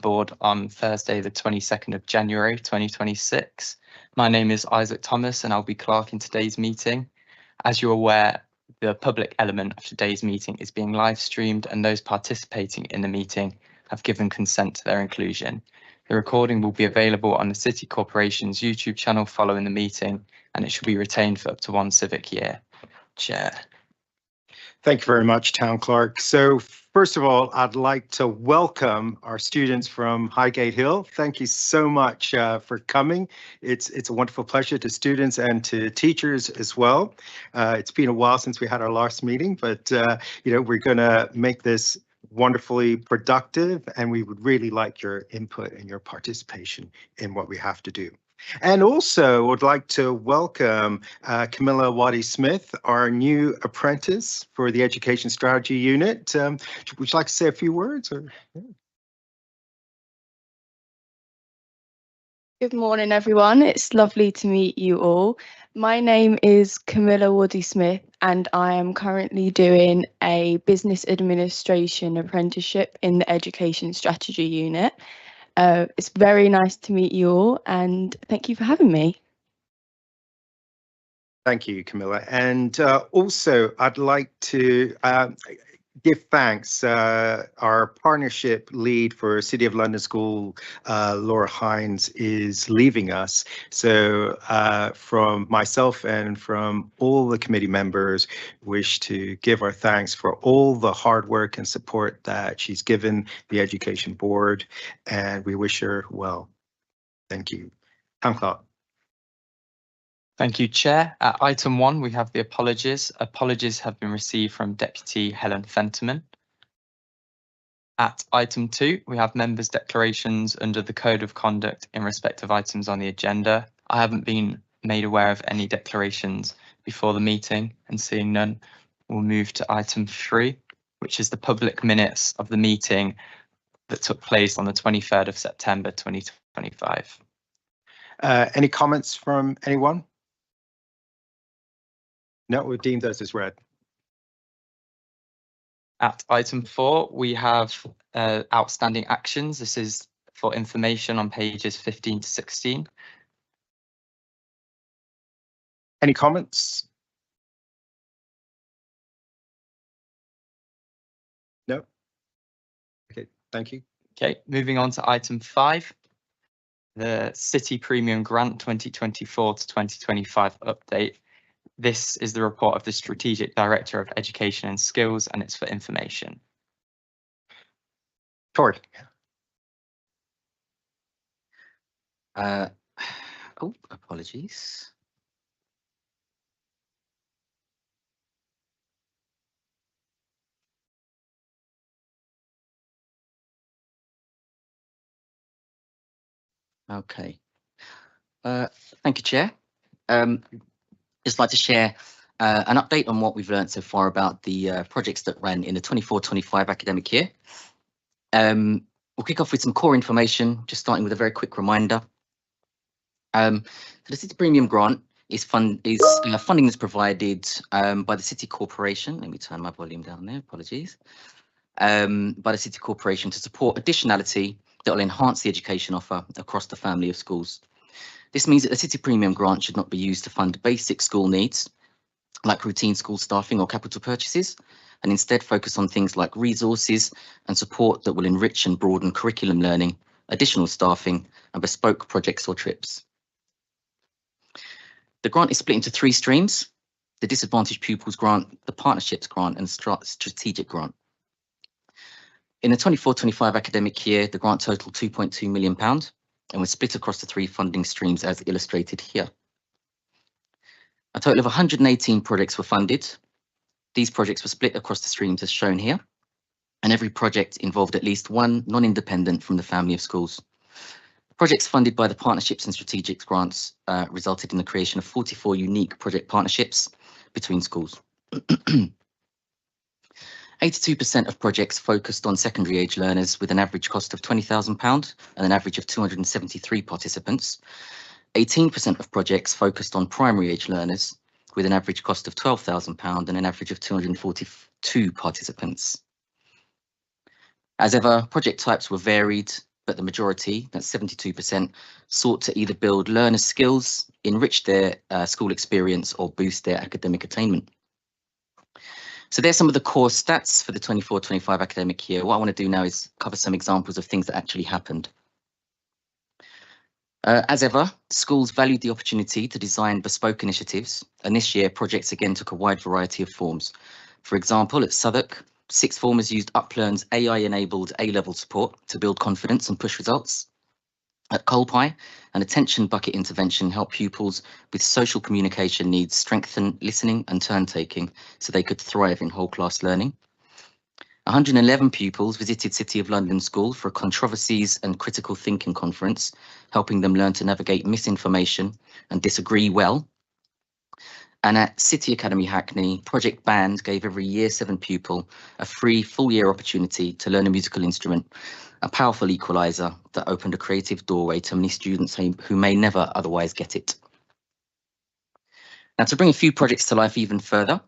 board on Thursday, the 22nd of January, 2026. My name is Isaac Thomas and I'll be clerking today's meeting. As you're aware, the public element of today's meeting is being live streamed and those participating in the meeting have given consent to their inclusion. The recording will be available on the City Corporation's YouTube channel following the meeting and it should be retained for up to 1 civic year. Chair. Thank you very much, Town Clerk. So first of all, I'd like to welcome our students from Highgate Hill. Thank you so much for coming. It's a wonderful pleasure to students and to teachers as well. It's been a while since we had our last meeting, but we're going to make this wonderfully productive, and we would really like your input and your participation in what we have to do. And also would like to welcome Camilla Waddy-Smith, our new apprentice for the Education Strategy Unit. Would you like to say a few words? Or, yeah. Good morning, everyone. It's lovely to meet you all. My name is Camilla Waddy-Smith and I am currently doing a business administration apprenticeship in the Education Strategy Unit. It's very nice to meet you all and thank you for having me. Thank you, Camilla. And also, I'd like to give thanks. Our partnership lead for City of London School, Laura Hines, is leaving us. So from myself and from all the committee members, wish to give our thanks for all the hard work and support that she's given the Education Board, and we wish her well. Thank you. Town Clerk. Thank you, Chair. At item 1, we have the apologies. Apologies have been received from Deputy Helen Fenterman. At item 2, we have members' declarations under the Code of Conduct in respect of items on the agenda. I haven't been made aware of any declarations before the meeting, and seeing none, we'll move to item 3, which is the public minutes of the meeting that took place on the 23rd of September 2025. Any comments from anyone? No, we've deemed those as read. At item 4, we have outstanding actions. This is for information on pages 15 to 16. Any comments? No? Okay, thank you. Okay, moving on to item 5, the City Premium Grant 2024 to 2025 update. This is the report of the Strategic Director of Education and Skills, and it's for information. Tori. Apologies. Okay. Thank you, Chair. Just like to share an update on what we've learned so far about the projects that ran in the 24-25 academic year. We'll kick off with some core information, just starting with a very quick reminder. So the City Premium Grant is funding is provided by the City Corporation. Let me turn my volume down there, apologies. By the City Corporation to support additionality that will enhance the education offer across the family of schools. This means that the City Premium Grant should not be used to fund basic school needs, like routine school staffing or capital purchases, and instead focus on things like resources and support that will enrich and broaden curriculum learning, additional staffing, and bespoke projects or trips. The grant is split into 3 streams: the Disadvantaged Pupils Grant, the Partnerships Grant, and Strategic Grant. In the 24-25 academic year, the grant totaled £2.2 million and was split across the 3 funding streams as illustrated here. A total of 118 projects were funded. These projects were split across the streams as shown here, and every project involved at least one non-independent from the family of schools. Projects funded by the Partnerships and Strategic Grants resulted in the creation of 44 unique project partnerships between schools. 82% of projects focused on secondary age learners with an average cost of £20,000 and an average of 273 participants. 18% of projects focused on primary age learners with an average cost of £12,000 and an average of 242 participants. As ever, project types were varied, but the majority, that's 72%, sought to either build learner skills, enrich their school experience, or boost their academic attainment. So there's some of the core stats for the 24-25 academic year. What I want to do now is cover some examples of things that actually happened. As ever, schools valued the opportunity to design bespoke initiatives, and this year projects again took a wide variety of forms. For example, at Southwark, sixth formers used Uplearn's AI-enabled A-level support to build confidence and push results. At Colpie, an attention bucket intervention helped pupils with social communication needs strengthen listening and turn-taking so they could thrive in whole class learning. 111 pupils visited City of London School for a controversies and critical thinking conference, helping them learn to navigate misinformation and disagree well. And at City Academy Hackney, Project Band gave every Year 7 pupil a free full-year opportunity to learn a musical instrument, a powerful equaliser that opened a creative doorway to many students who may never otherwise get it. Now, to bring a few projects to life even further,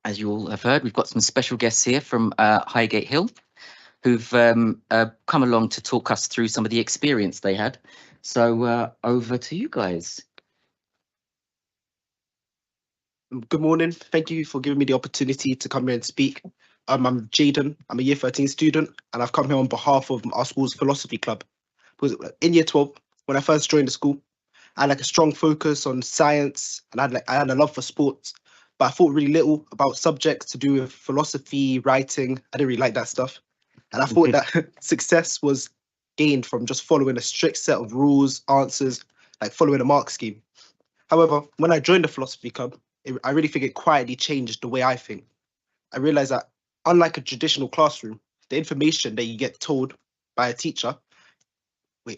as you all have heard, we've got some special guests here from Highgate Hill who've come along to talk us through some of the experience they had. So over to you guys. Good morning. Thank you for giving me the opportunity to come here and speak. I'm Jaden. I'm a Year 13 student, and I've come here on behalf of our school's philosophy club. Because in Year 12, when I first joined the school, I had like a strong focus on science, and I had a love for sports, but I thought really little about subjects to do with philosophy, writing. I didn't really like that stuff, and I thought that success was gained from just following a strict set of rules, answers, like following a mark scheme. However, when I joined the philosophy club, I really think it quietly changed the way I think. I realized that unlike a traditional classroom, the information that you get told by a teacher,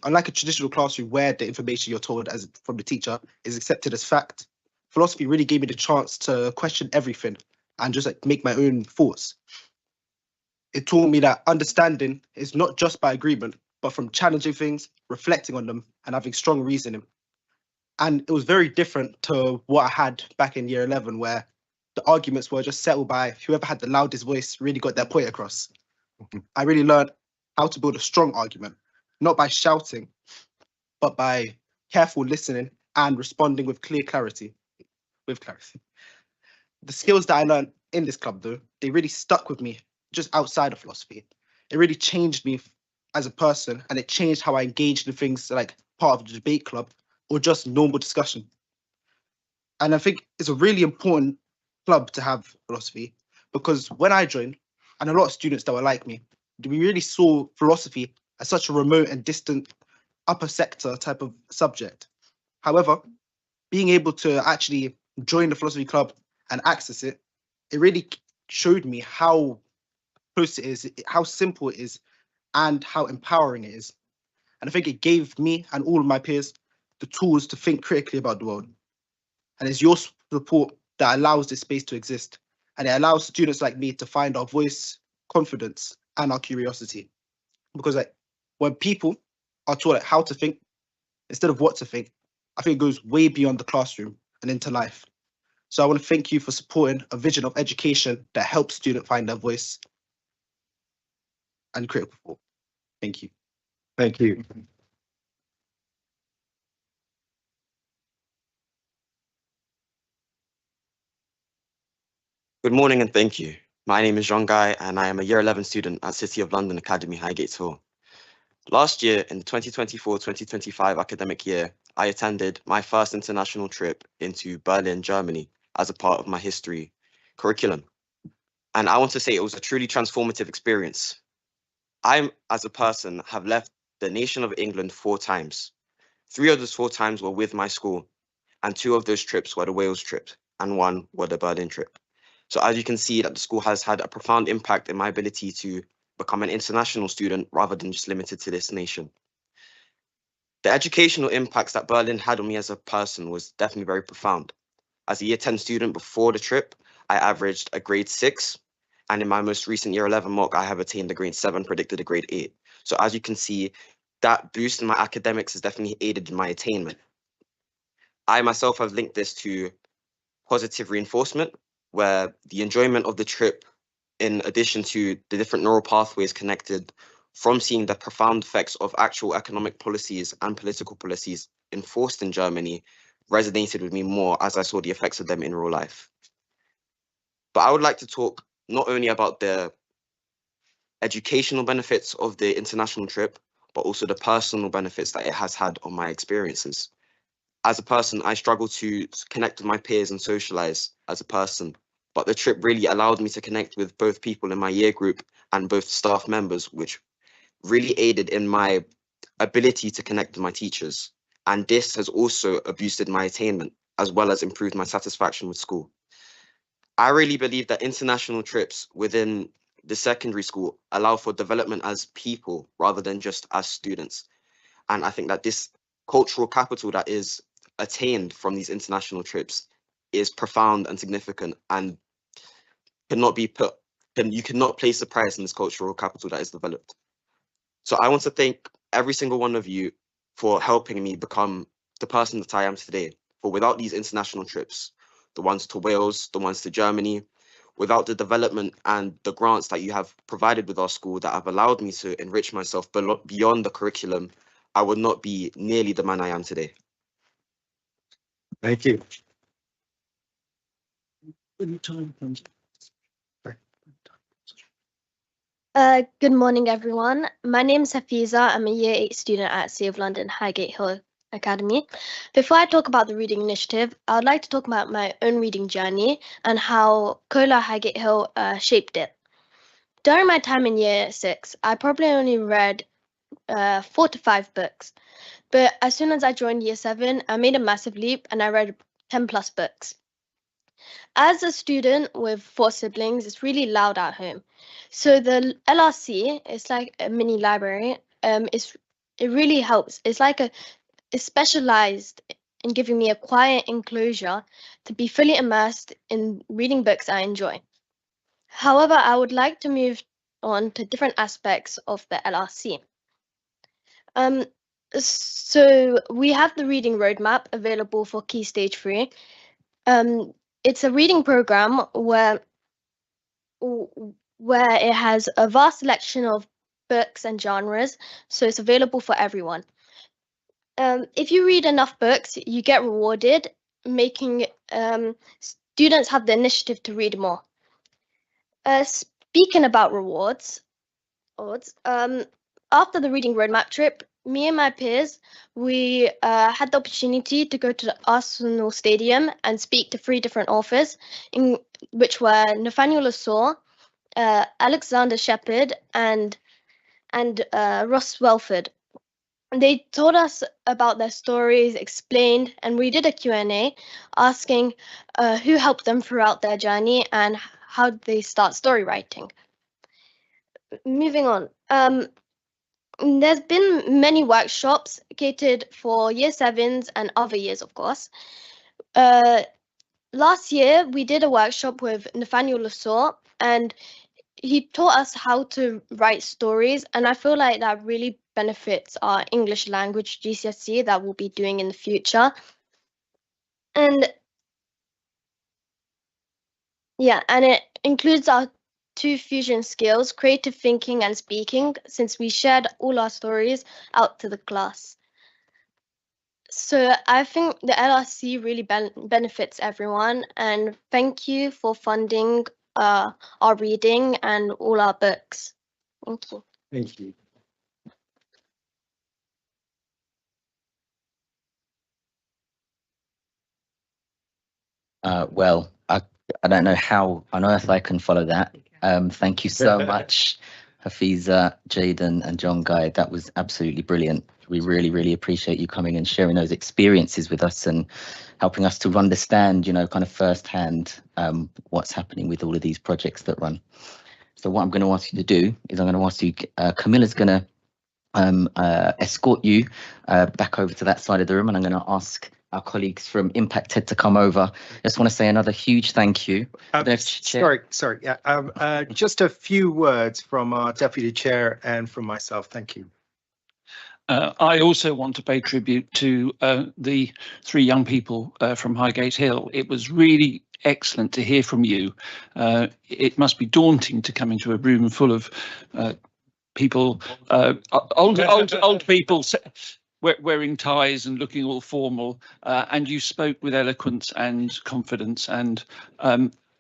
unlike a traditional classroom where the information you're told as from the teacher is accepted as fact, philosophy really gave me the chance to question everything and just like make my own thoughts. It taught me that understanding is not just by agreement, but from challenging things, reflecting on them, and having strong reasoning. And it was very different to what I had back in Year 11, where the arguments were just settled by whoever had the loudest voice really got their point across. I really learned how to build a strong argument, not by shouting, but by careful listening and responding with clarity. The skills that I learned in this club, though, they really stuck with me just outside of philosophy. It really changed me as a person, and it changed how I engaged in things like part of the debate club or just normal discussion. And I think it's a really important club to have philosophy, because when I joined, and a lot of students that were like me, we really saw philosophy as such a remote and distant upper sector type of subject. However, being able to actually join the philosophy club and access it, it really showed me how close it is, how simple it is, and how empowering it is. And I think it gave me and all of my peers the tools to think critically about the world. And it's your support that allows this space to exist. And it allows students like me to find our voice, confidence, and our curiosity. Because like when people are taught like, how to think instead of what to think, I think it goes way beyond the classroom and into life. So I want to thank you for supporting a vision of education that helps students find their voice and critical thought. Thank you. Thank you. Good morning and thank you. My name is John Guy and I am a Year 11 student at City of London Academy, Highgate Hill. Last year, in the 2024-2025 academic year, I attended my first international trip into Berlin, Germany, as a part of my history curriculum. And I want to say it was a truly transformative experience. I, as a person, have left the nation of England 4 times. 3 of those 4 times were with my school, and 2 of those trips were the Wales trip, and 1 were the Berlin trip. So as you can see, that the school has had a profound impact in my ability to become an international student rather than just limited to this nation. The educational impacts that Berlin had on me as a person was definitely very profound. As a Year 10 student before the trip, I averaged a grade 6. And in my most recent Year 11 mock, I have attained a grade 7, predicted a grade 8. So as you can see, that boost in my academics has definitely aided in my attainment. I myself have linked this to positive reinforcement, where the enjoyment of the trip, in addition to the different neural pathways connected from seeing the profound effects of actual economic policies and political policies enforced in Germany resonated with me more as I saw the effects of them in real life. But I would like to talk not only about the educational benefits of the international trip, but also the personal benefits that it has had on my experiences. As a person, I struggle to connect with my peers and socialize as a person, but the trip really allowed me to connect with both people in my year group and both staff members, which really aided in my ability to connect with my teachers. And this has also boosted my attainment as well as improved my satisfaction with school. I really believe that international trips within the secondary school allow for development as people rather than just as students. And I think that this cultural capital that is attained from these international trips is profound and significant and cannot be put, you cannot place a price in this cultural capital that is developed. So I want to thank every single one of you for helping me become the person that I am today. For without these international trips, the ones to Wales, the ones to Germany, without the development and the grants that you have provided with our school that have allowed me to enrich myself beyond the curriculum, I would not be nearly the man I am today. Thank you. Good morning, everyone. My name is Hafiza. I'm a Year 8 student at City of London Highgate Hill Academy. Before I talk about the reading initiative, I would like to talk about my own reading journey and how Cola Highgate Hill shaped it. During my time in Year 6, I probably only read 4 to 5 books. But as soon as I joined Year 7, I made a massive leap and I read 10 plus books. As a student with 4 siblings, it's really loud at home. So the LRC is like a mini library. It really helps. It's like it's specialized in giving me a quiet enclosure to be fully immersed in reading books I enjoy. However, I would like to move on to different aspects of the LRC. So we have the reading roadmap available for Key Stage 3. It's a reading program where it has a vast selection of books and genres, so it's available for everyone. If you read enough books, you get rewarded, making students have the initiative to read more. Speaking about rewards, after the reading roadmap trip, me and my peers, we had the opportunity to go to the Arsenal Stadium and speak to 3 different authors, which were Nathaniel Lassaw, Alexander Shepherd, and Ross Welford. They told us about their stories, explained, and we did a Q&A asking who helped them throughout their journey and how they start story writing. Moving on. There's been many workshops catered for Year 7s and other years, of course. Last year, we did a workshop with Nathaniel Lassaw, and he taught us how to write stories, and I feel like that really benefits our English language GCSE that we'll be doing in the future. And yeah, and it includes our 2 fusion skills, creative thinking and speaking, since we shared all our stories out to the class. So I think the LRC really benefits everyone, and thank you for funding our reading and all our books. Thank you. Thank you. Well, I don't know how on earth I can follow that. Thank you so much, Hafiza, Jaden, and John Guy. That was absolutely brilliant. We really, really appreciate you coming and sharing those experiences with us and helping us to understand, you know, kind of firsthand what's happening with all of these projects that run. So what I'm going to ask you to do is I'm going to ask you, Camilla's going to escort you back over to that side of the room, and I'm going to ask our colleagues from Impact Ed to come over. I just want to say another huge thank you. Sorry. Yeah. Just a few words from our Deputy Chair and from myself. Thank you. I also want to pay tribute to the 3 young people from Highgate Hill. It was really excellent to hear from you. It must be daunting to come into a room full of people, old people wearing ties and looking all formal, and you spoke with eloquence and confidence, and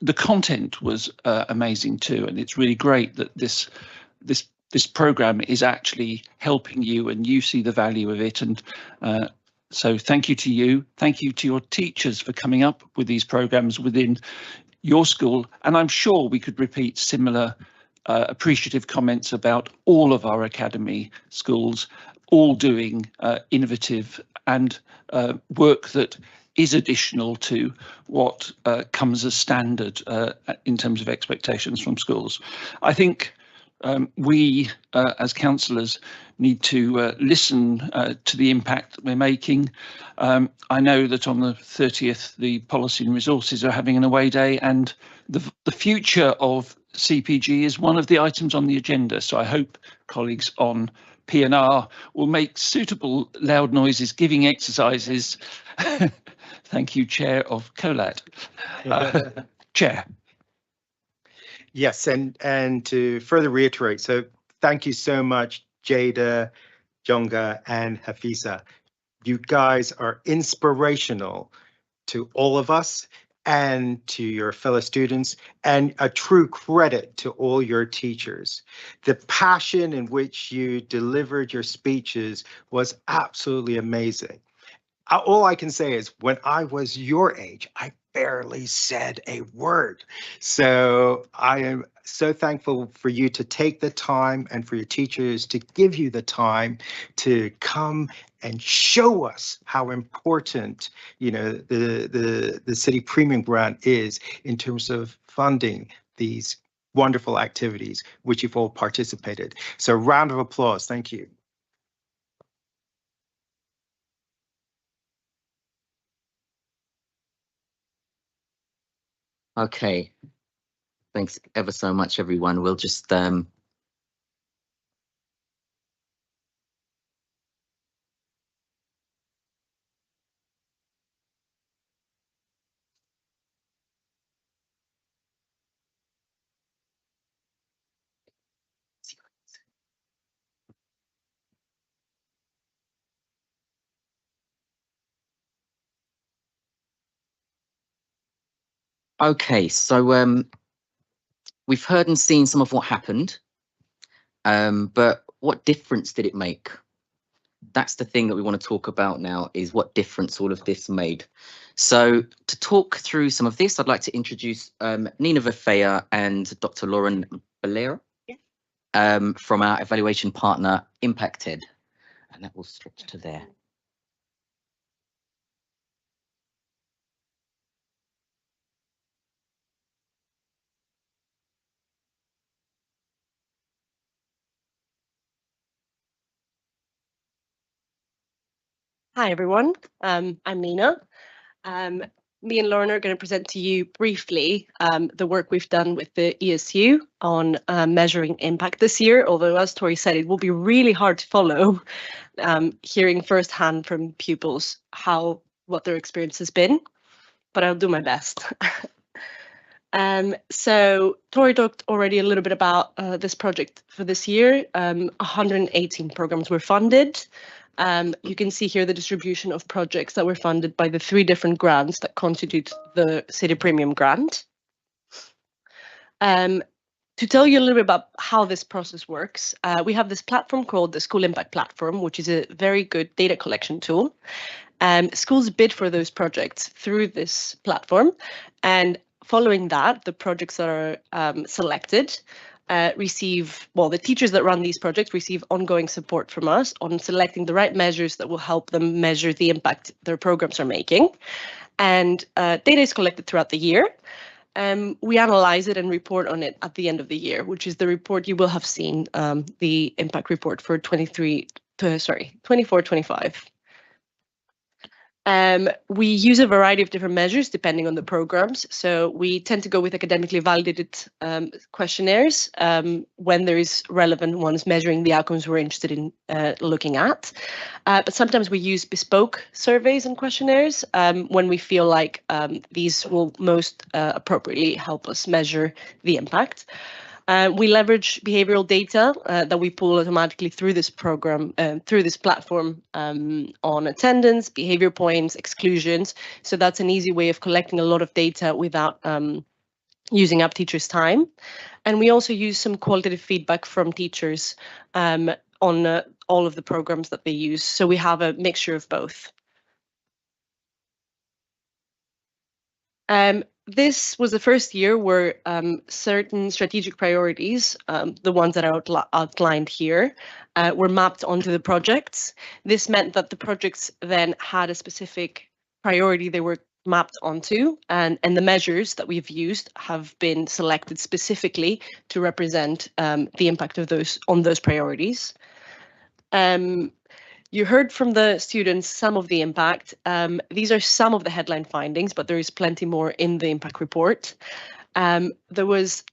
the content was amazing too. And it's really great that this program is actually helping you, and you see the value of it. And so thank you to you. Thank you to your teachers for coming up with these programs within your school. And I'm sure we could repeat similar appreciative comments about all of our academy schools, all doing innovative and work that is additional to what comes as standard in terms of expectations from schools. I think we as councillors need to listen to the impact that we're making. I know that on the 30th the Policy and Resources are having an away day, and the future of CPG is one of the items on the agenda. So I hope colleagues on P&R will make suitable loud noises, giving exercises. Thank you, Chair of COLAT. Chair. Yes, and to further reiterate, so thank you so much, Jada, Jonga, and Hafiza. You guys are inspirational to all of us and to your fellow students, and a true credit to all your teachers. The passion in which you delivered your speeches was absolutely amazing. All I can say is when I was your age, I barely said a word. So I am so thankful for you to take the time, and for your teachers to give you the time to come and show us how important, you know, the city premium grant is in terms of funding these wonderful activities which you've all participated. So round of applause. Thank you. Okay, thanks ever so much, everyone. We'll just okay, so we've heard and seen some of what happened, but what difference did it make? That's the thing that we want to talk about now, is what difference all of this made. So to talk through some of this, I'd like to introduce Nina Vefea and Dr. Lauren Valera from our evaluation partner, Impacted. And that will stretch to there. Hi everyone, I'm Nina. Me and Lauren are going to present to you briefly the work we've done with the ESU on measuring impact this year, although as Tori said, it will be really hard to follow, hearing firsthand from pupils what their experience has been, but I'll do my best. So Tori talked already a little bit about this project for this year. 118 programs were funded. You can see here the distribution of projects that were funded by the 3 different grants that constitute the City Premium Grant. To tell you a little bit about how this process works, we have this platform called the School Impact Platform, which is a very good data collection tool. Schools bid for those projects through this platform, and following that, the projects that are selected the teachers that run these projects receive ongoing support from us on selecting the right measures that will help them measure the impact their programs are making. And data is collected throughout the year. We analyze it and report on it at the end of the year, which is the report you will have seen, the impact report for 24-25. We use a variety of different measures depending on the programs. So we tend to go with academically validated questionnaires when there is relevant ones measuring the outcomes we're interested in looking at. But sometimes we use bespoke surveys and questionnaires when we feel like these will most appropriately help us measure the impact. We leverage behavioral data that we pull automatically through this program, through this platform, on attendance, behavior points, exclusions. So that's an easy way of collecting a lot of data without using up teachers' time. And we also use some qualitative feedback from teachers on all of the programs that they use. So we have a mixture of both. This was the first year where certain strategic priorities, the ones that are outlined here, were mapped onto the projects. This meant that the projects then had a specific priority they were mapped onto, and the measures that we've used have been selected specifically to represent the impact of those on those priorities. You heard from the students some of the impact. These are some of the headline findings, but there is plenty more in the impact report. There was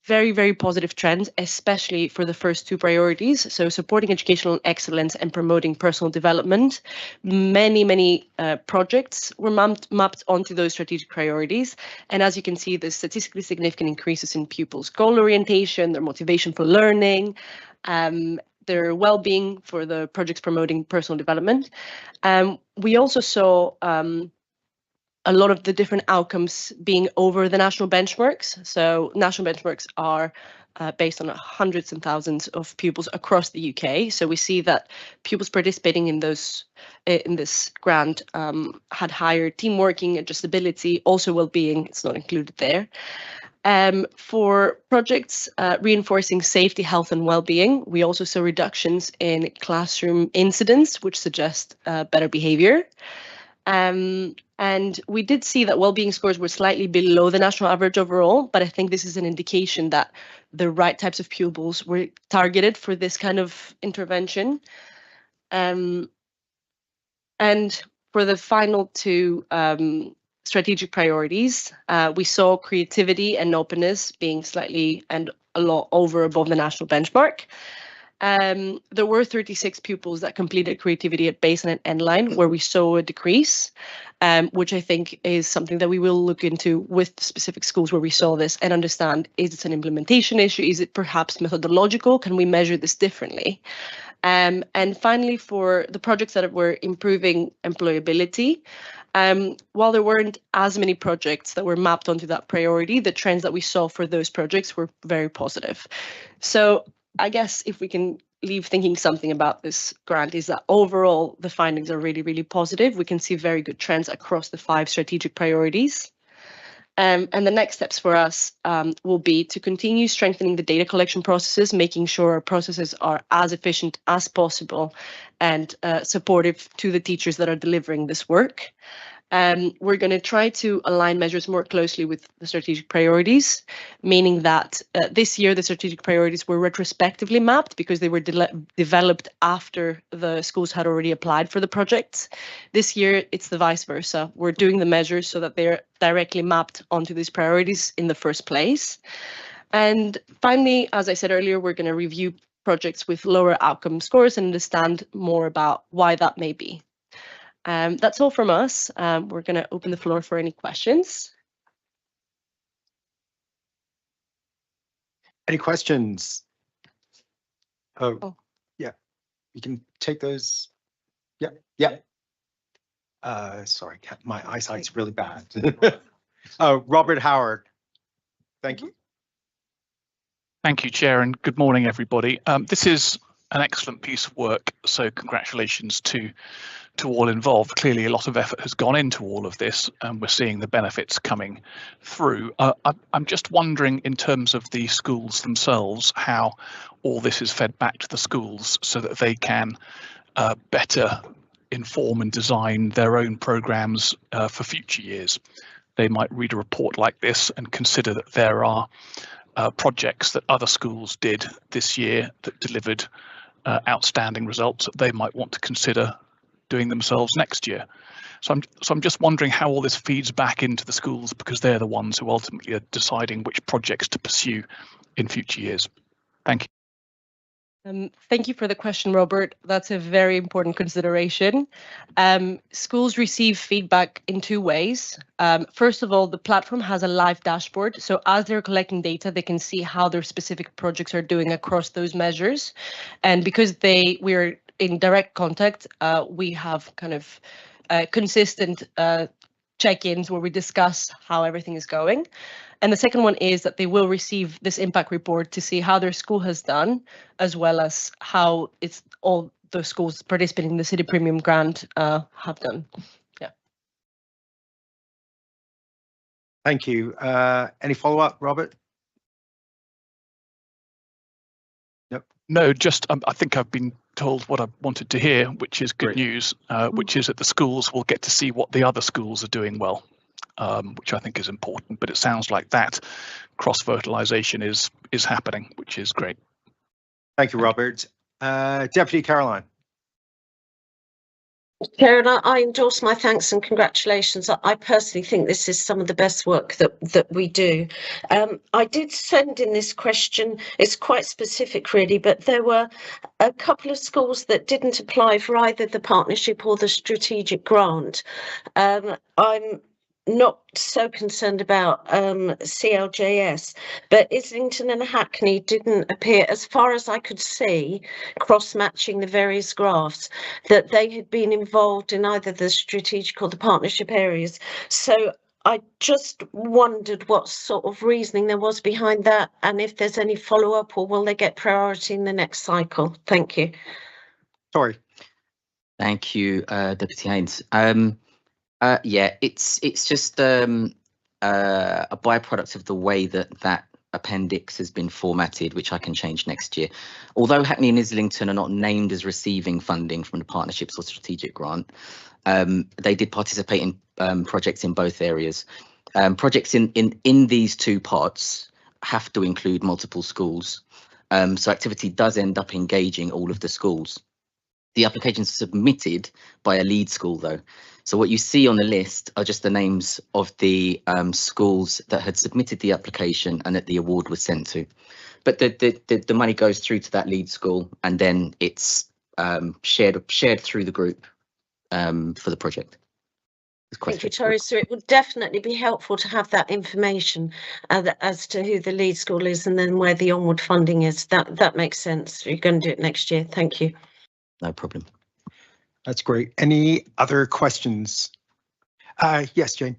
very, very positive trends, especially for the first two priorities. So supporting educational excellence and promoting personal development. Many projects were mapped onto those strategic priorities. And as you can see, there's statistically significant increases in pupils' goal orientation, their motivation for learning, their well-being for the projects promoting personal development. We also saw a lot of the different outcomes being over the national benchmarks. So national benchmarks are based on hundreds and thousands of pupils across the UK. So we see that pupils participating in those in this grant had higher team working, adjustability, also well-being. It's not included there. For projects reinforcing safety, health and well-being, we also saw reductions in classroom incidents, which suggest better behavior. And we did see that well-being scores were slightly below the national average overall, but I think this is an indication that the right types of pupils were targeted for this kind of intervention. And for the final two strategic priorities, we saw creativity and openness being slightly and a lot above the national benchmark. There were 36 pupils that completed creativity at baseline and endline, where we saw a decrease, which I think is something that we will look into with specific schools where we saw this and understand, is it an implementation issue? Is it perhaps methodological? Can we measure this differently? And finally, for the projects that were improving employability, while there weren't as many projects that were mapped onto that priority, the trends that we saw for those projects were very positive. So I guess if we can leave thinking something about this grant is that overall the findings are really, really positive. We can see very good trends across the 5 strategic priorities. And the next steps for us will be to continue strengthening the data collection processes, making sure our processes are as efficient as possible and supportive to the teachers that are delivering this work. We're going to try to align measures more closely with the strategic priorities, meaning that this year the strategic priorities were retrospectively mapped because they were developed after the schools had already applied for the projects. This year it's the vice versa. We're doing the measures so that they're directly mapped onto these priorities in the first place. And finally, as I said earlier, we're going to review projects with lower outcome scores and understand more about why that may be. That's all from us. We're going to open the floor for any questions. Any questions? Oh, yeah, you can take those. Yeah. Sorry, my eyesight's really bad. Robert Howard. Thank you. Thank you, Chair, and good morning, everybody. This is an excellent piece of work, so congratulations to all involved. Clearly a lot of effort has gone into all of this and we're seeing the benefits coming through. I'm just wondering, in terms of the schools themselves, how all this is fed back to the schools so that they can better inform and design their own programmes for future years. They might read a report like this and consider that there are projects that other schools did this year that delivered outstanding results that they might want to consider doing themselves next year. So I'm just wondering how all this feeds back into the schools, because they're the ones who ultimately are deciding which projects to pursue in future years. Thank you. Thank you for the question, Robert. That's a very important consideration. Schools receive feedback in two ways. First of all, the platform has a live dashboard. So as they're collecting data, they can see how their specific projects are doing across those measures. And because we're in direct contact, we have kind of consistent check-ins where we discuss how everything is going. And the second one is that they will receive this impact report to see how their school has done, as well as how it's all the schools participating in the City Premium Grant have done. Yeah. Thank you. Any follow-up, Robert? Nope. No, just I think I've been told what I wanted to hear, which is good news, which is that the schools will get to see what the other schools are doing well, which I think is important. But it sounds like that cross-fertilization is happening, which is great. Thank you, Robert. Deputy Caroline. Chair, and I endorse my thanks and congratulations. I personally think this is some of the best work that we do. I did send in this question. It's quite specific, really, but there were a couple of schools that didn't apply for either the partnership or the strategic grant. I'm not so concerned about CLJS, but Islington and Hackney didn't appear, as far as I could see, cross-matching the various graphs, that they had been involved in either the strategic or the partnership areas. So I just wondered what sort of reasoning there was behind that, and if there's any follow-up, or will they get priority in the next cycle? Thank you. Sorry. Thank you, Deputy Haynes. Yeah, it's just a byproduct of the way that appendix has been formatted, which I can change next year. Although Hackney and Islington are not named as receiving funding from the partnerships or strategic grant, they did participate in projects in both areas. Projects in these two pots have to include multiple schools, so activity does end up engaging all of the schools. The applications are submitted by a lead school, though. So what you see on the list are just the names of the schools that had submitted the application and that the award was sent to. But the money goes through to that lead school, and then it's shared through the group for the project. Thank you, Tori. So it would definitely be helpful to have that information as to who the lead school is and then where the onward funding is. That makes sense. You're going to do it next year. Thank you. No problem. That's great. Any other questions? Yes, Jane.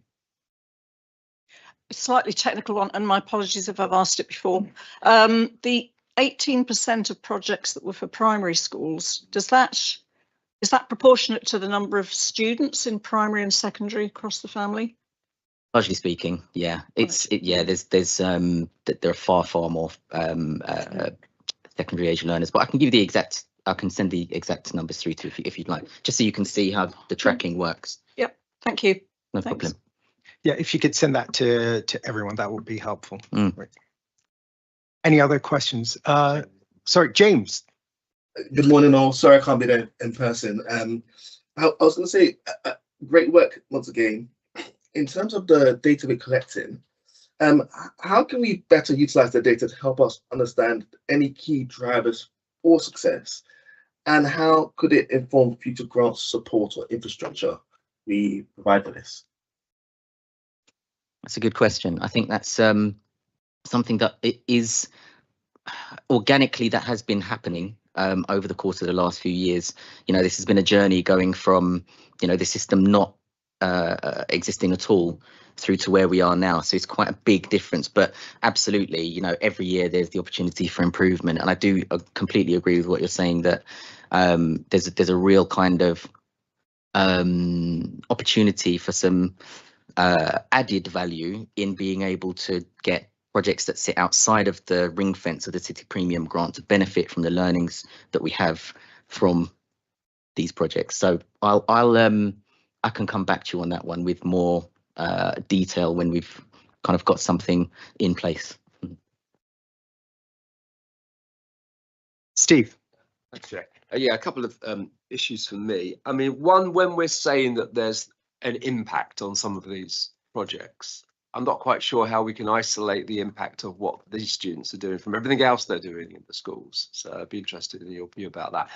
Slightly technical one, and my apologies if I've asked it before. The 18% of projects that were for primary schools, is that proportionate to the number of students in primary and secondary across the family? Largely speaking, yeah. There are far more secondary age learners, but I can give you the exact. I can send the exact numbers through to if you'd like, just so you can see how the tracking works. Yep, thank you. No problem. Yeah, if you could send that to everyone, that would be helpful. Right. Any other questions? Sorry, James. Good morning, all. Sorry I can't be there in person. I was going to say, great work once again. In terms of the data we're collecting, how can we better utilize the data to help us understand any key drivers for success, and how could it inform future grant support or infrastructure we provide for this? That's a good question. I think that's something that it is organically that has been happening over the course of the last few years. This has been a journey going from the system not existing at all through to where we are now. So it's quite a big difference, but absolutely, every year there's the opportunity for improvement. And I do completely agree with what you're saying, that there's a real kind of opportunity for some added value in being able to get projects that sit outside of the ring fence of the City Premium Grant to benefit from the learnings that we have from these projects. So I can come back to you on that one with more detail when we've kind of got something in place. Steve. Thanks, Jack. Yeah, a couple of issues for me. I mean, one, when we're saying that there's an impact on some of these projects, I'm not quite sure how we can isolate the impact of what these students are doing from everything else they're doing in the schools. So I'd be interested in your view about that.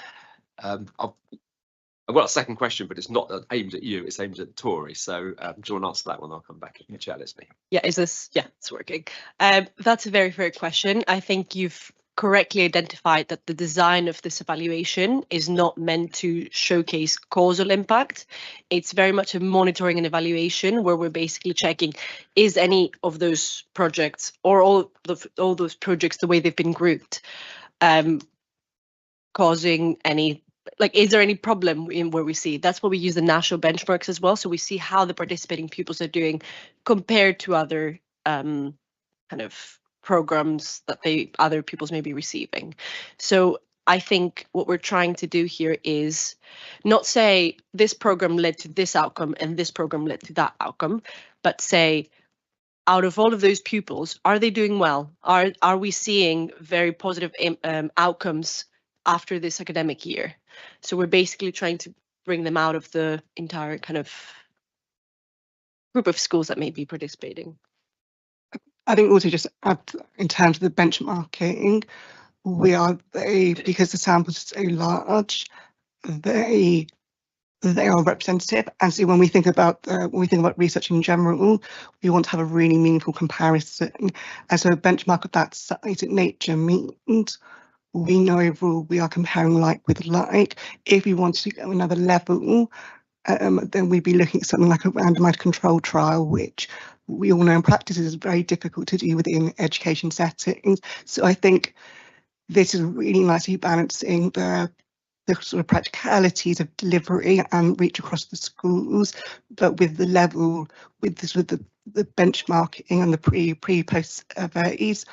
I've got a second question, but it's not aimed at you, it's aimed at Tori. So do you want to answer that one? I'll come back if the chat lets me. Yeah, it's working. That's a very fair question. I think you've correctly identified that the design of this evaluation is not meant to showcase causal impact. It's very much a monitoring and evaluation where we're basically checking, is any of those projects or all those projects, the way they've been grouped, causing any, like, is there any problem in where we see? That's why we use the national benchmarks as well. So we see how the participating pupils are doing compared to other kind of programs that other pupils may be receiving. So I think what we're trying to do here is not say this program led to this outcome and this program led to that outcome, but say, out of all of those pupils, are they doing well? Are we seeing very positive outcomes after this academic year? So we're basically trying to bring them out of the entire kind of group of schools that may be participating. I think also just add in terms of the benchmarking, because the samples are so large, they are representative. And so when we think about research in general, we want to have a really meaningful comparison. And so a benchmark of that size in nature means we know overall we are comparing like with like. If we wanted to go another level, then we'd be looking at something like a randomized control trial, which we all know in practice is very difficult to do within education settings. So I think this is really nicely balancing the sort of practicalities of delivery and reach across the schools, but with the level, with the sort of the benchmarking and the pre-post surveys,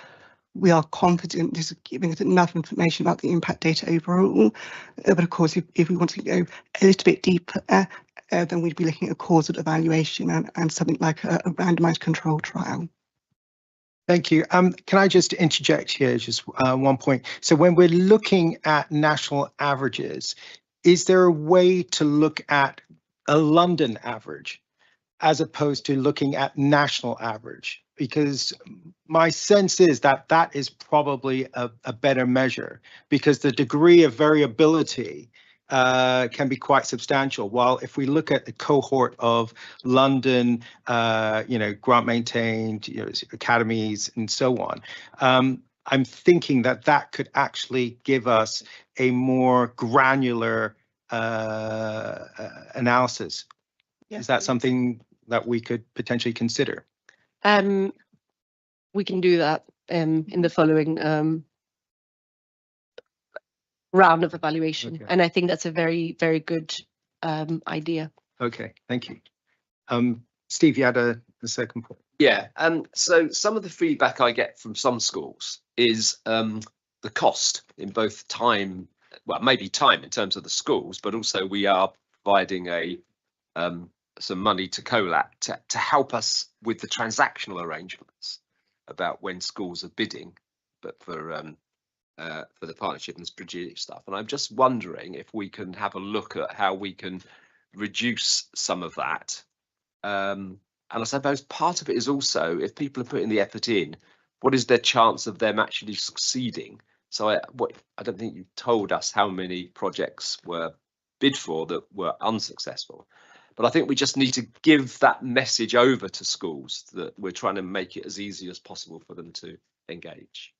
we are confident this is giving us enough information about the impact data overall. But of course, if we want to go a little bit deeper, then we'd be looking at a causal evaluation and something like a randomized control trial. Thank you. Can I just interject here, just one point? So when we're looking at national averages, is there a way to look at a London average as opposed to looking at national average? Because my sense is that that is probably a better measure, because the degree of variability can be quite substantial. While if we look at the cohort of London, grant maintained, academies and so on, I'm thinking that that could actually give us a more granular analysis. Yes. Is that something that we could potentially consider? We can do that in the following round of evaluation. Okay. And I think that's a very, very good idea. Okay, thank you. Steve, you had a second point. Yeah, so some of the feedback I get from some schools is the cost in both time, well, maybe time in terms of the schools, but also we are providing some money to COLAT to help us with the transactional arrangements about when schools are bidding, but for the partnership and strategic stuff. And I'm just wondering if we can have a look at how we can reduce some of that. And I suppose part of it is also, if people are putting the effort in, what is their chance of them actually succeeding? So I don't think you told us how many projects were bid for that were unsuccessful. But I think we just need to give that message over to schools that we're trying to make it as easy as possible for them to engage.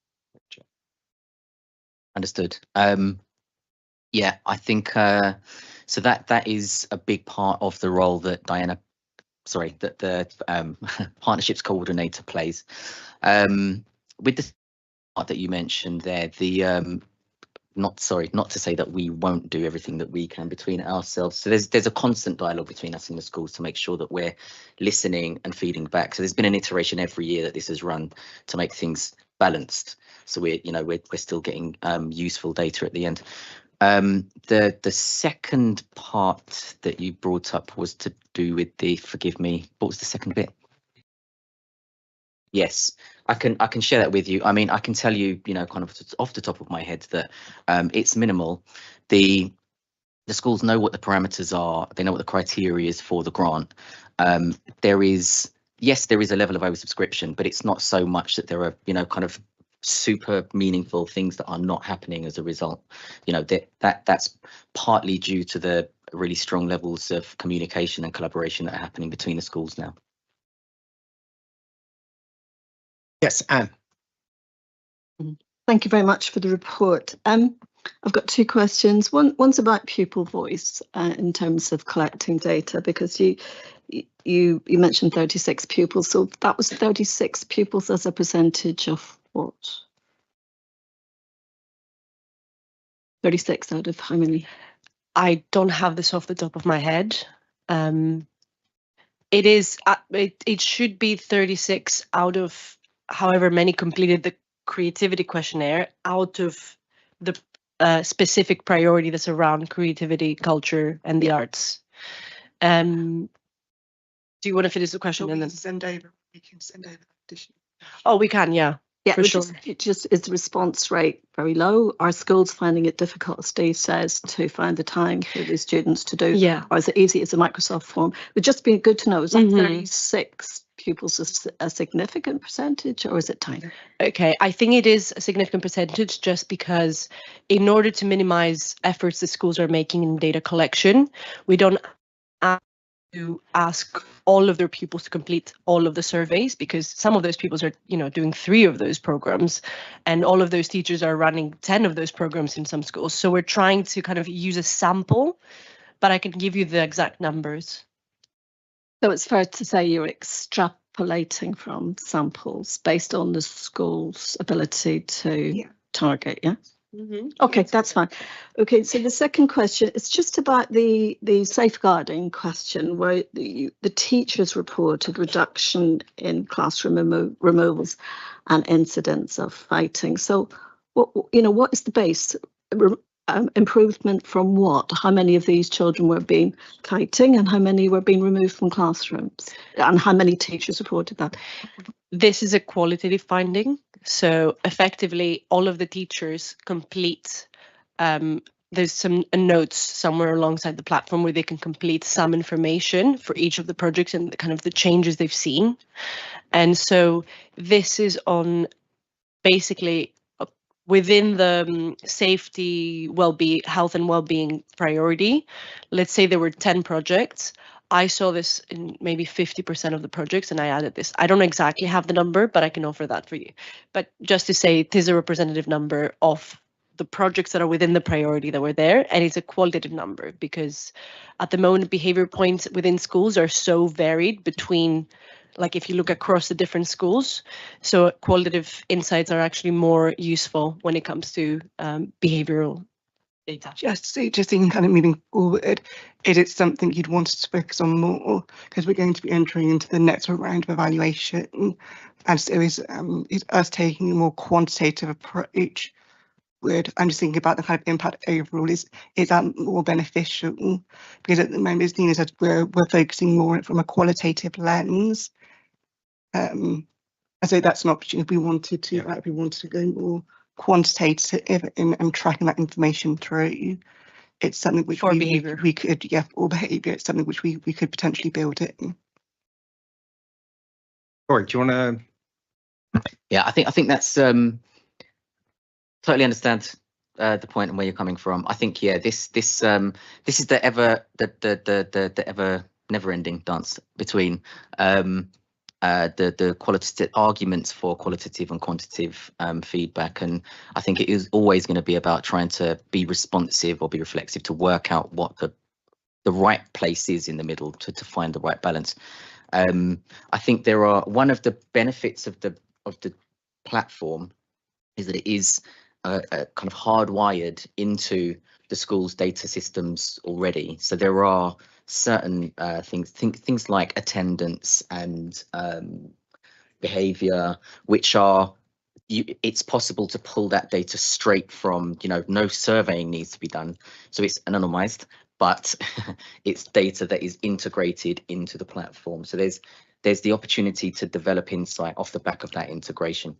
Understood. Yeah, I think so that is a big part of the role that that the partnerships coordinator plays. With the part that you mentioned there, the not to say that we won't do everything that we can between ourselves. So there's a constant dialogue between us and the schools to make sure that we're listening and feeding back. So there's been an iteration every year that this has run to make things balanced. So we're still getting useful data at the end. The second part that you brought up was to do with the, forgive me, what was the second bit? Yes, I can share that with you. I mean, I can tell you, kind of off the top of my head that it's minimal. The schools know what the parameters are. They know what the criteria is for the grant. There is yes, there is a level of oversubscription, but it's not so much that there are, you know, kind of super meaningful things that are not happening as a result. You know, that's partly due to the really strong levels of communication and collaboration that are happening between the schools now. Yes, Anne. Thank you very much for the report. I've got two questions. One's about pupil voice in terms of collecting data, because you mentioned 36 pupils, so that was 36 pupils as a percentage of what? 36 out of how many? I don't have this off the top of my head. It is. It should be 36 out of however many completed the creativity questionnaire out of the specific priority that's around creativity, culture, and the arts. Do you want to finish the question and then send over? We can send over additional. Oh, we can, yeah. Yeah, for sure. it just is the response rate very low? Are schools finding it difficult, as Steve says, to find the time for the students to do? Yeah. Or is it easy as a Microsoft form? It would just be good to know, is that 36 pupils a significant percentage, or is it tiny? Okay, I think it is a significant percentage, just because in order to minimize efforts the schools are making in data collection, we don't have to ask all of their pupils to complete all of the surveys, because some of those pupils are, you know, doing 3 of those programs, and all of those teachers are running 10 of those programs in some schools. So we're trying to kind of use a sample, but I can give you the exact numbers. So it's fair to say you're extrapolating from samples based on the school's ability to target, yeah? Okay, that's fine. Okay, so the second question is just about the safeguarding question, where the teachers reported reduction in classroom removals and incidents of fighting. So, what is the base? Improvement from what? How many of these children were being kiting, and how many were being removed from classrooms, and how many teachers reported that? This is a qualitative finding. So effectively, all of the teachers complete, there's some notes somewhere alongside the platform where they can complete some information for each of the projects and the kind of the changes they've seen. And so this is on basically within the safety, well-being, health and well-being priority. Let's say there were 10 projects. I saw this in maybe 50% of the projects, and I added this. I don't exactly have the number, but I can offer that for you. But just to say, it is a representative number of the projects that are within the priority that were there, and it's a qualitative number, because at the moment, behavior points within schools are so varied between, like if you look across the different schools, so qualitative insights are actually more useful when it comes to behavioral data. Just thinking kind of moving forward, is it something you'd want us to focus on more? Because we're going to be entering into the next round of evaluation, and so is us taking a more quantitative approach. I'm just thinking about the kind of impact overall. Is that more beneficial? Because at the moment, as Nina said, we're focusing more from a qualitative lens. I say that's an opportunity. If we wanted to go more quantitative in tracking that information through, it's something which we could, or behaviour, it's something which we could potentially build in. Corey, do you want to? Yeah, I think that's totally understand the point and where you're coming from. I think this is the ever never-ending dance between the qualitative arguments for qualitative and quantitative feedback, and I think it is always going to be about trying to be responsive or be reflexive to work out what the right place is in the middle to find the right balance. I think one of the benefits of the platform is that it is kind of hardwired into the school's data systems already. So there are certain things like attendance and behavior, which are it's possible to pull that data straight from, no surveying needs to be done. So it's anonymized, but it's data that is integrated into the platform. So there's the opportunity to develop insight off the back of that integration.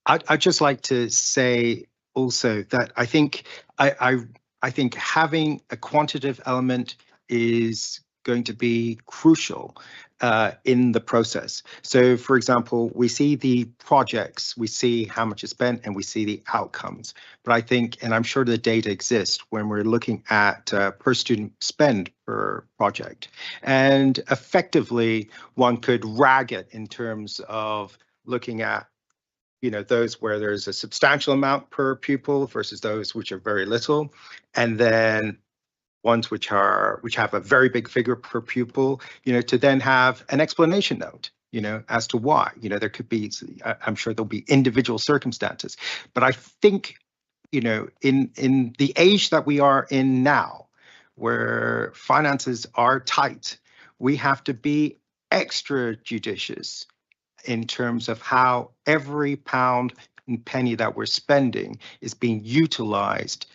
I'd just like to say also that I think having a quantitative element is going to be crucial in the process. So, for example, we see the projects, we see how much is spent, and we see the outcomes. But I think, and I'm sure the data exists when we're looking at per student spend per project. And effectively, one could rag it in terms of looking at, you know, those where there's a substantial amount per pupil versus those which are very little, and then ones which have a very big figure per pupil, you know, to then have an explanation note, you know, as to why. You know, there could be, I'm sure there'll be individual circumstances, but I think, you know, in the age that we are in now, where finances are tight, we have to be extra judicious in terms of how every pound and penny that we're spending is being utilized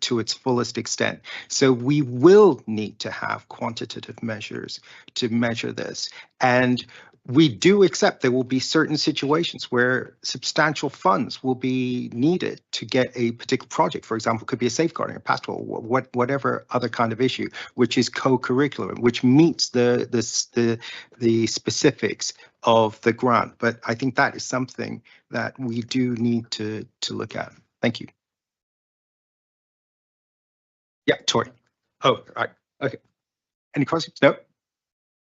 to its fullest extent. So we will need to have quantitative measures to measure this. And we do accept there will be certain situations where substantial funds will be needed to get a particular project. For example, it could be a safeguarding, a pastoral, whatever other kind of issue, which is co-curricular, which meets the specifics of the grant. But I think that is something that we do need to look at. Thank you. Yeah, Tori. Oh, right. Okay. Any questions? No.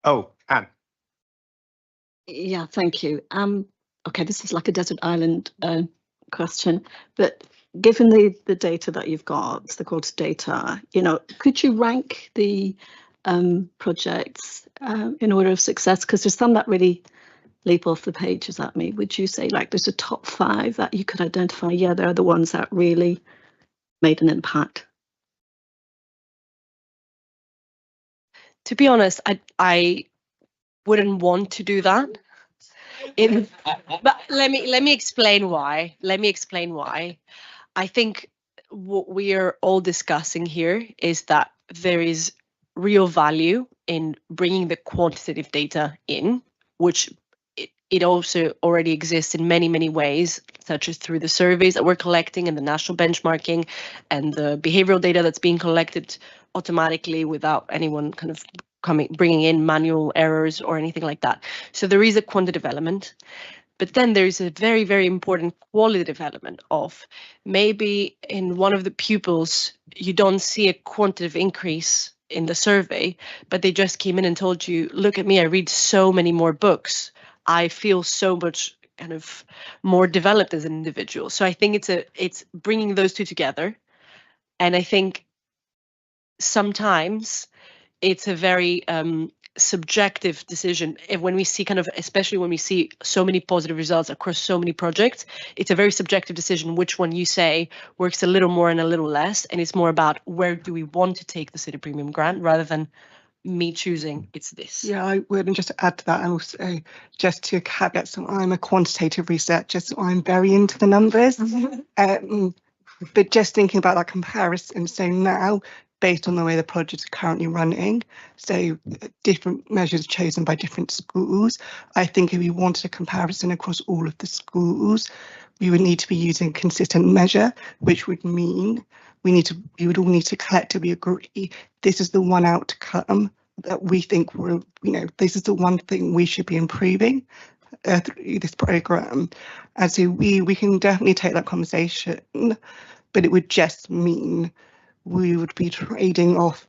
Oh, Anne. Yeah, thank you. Okay, this is like a desert island question, but given the data that you've got, the quarter data, you know, could you rank the projects in order of success? Because there's some that really leap off the pages at me. Would you say like there's a top 5 that you could identify? Yeah, they're the ones that really made an impact. To be honest, I wouldn't want to do that. But let me explain why. I think what we are all discussing here is that there is real value in bringing the quantitative data in, which it also already exists in many ways, such as through the surveys that we're collecting and the national benchmarking and the behavioral data that's being collected automatically without anyone kind of bringing in manual errors or anything like that. So there is a quantitative element, but then there is a very important qualitative element of maybe in one of the pupils, you don't see a quantitative increase in the survey, but they just came in and told you, look at me, I read so many more books. I feel so much kind of more developed as an individual. So I think it's bringing those two together. And I think sometimes it's a very subjective decision. When we see especially when we see so many positive results across so many projects, it's a very subjective decision which one you say works a little more and a little less. And it's more about where do we want to take the City Premium grant rather than me choosing it's this. Yeah, I would, and just to add to that, and also just to caveat, so I'm a quantitative researcher, so I'm very into the numbers. But just thinking about that comparison, so now, based on the way the projects are currently running, so different measures chosen by different schools, I think if we wanted a comparison across all of the schools, we would need to be using a consistent measure, which would mean we would all need to collectively agree this is the one outcome that we think this is the one thing we should be improving through this programme. And so we can definitely take that conversation, but it would just mean we would be trading off.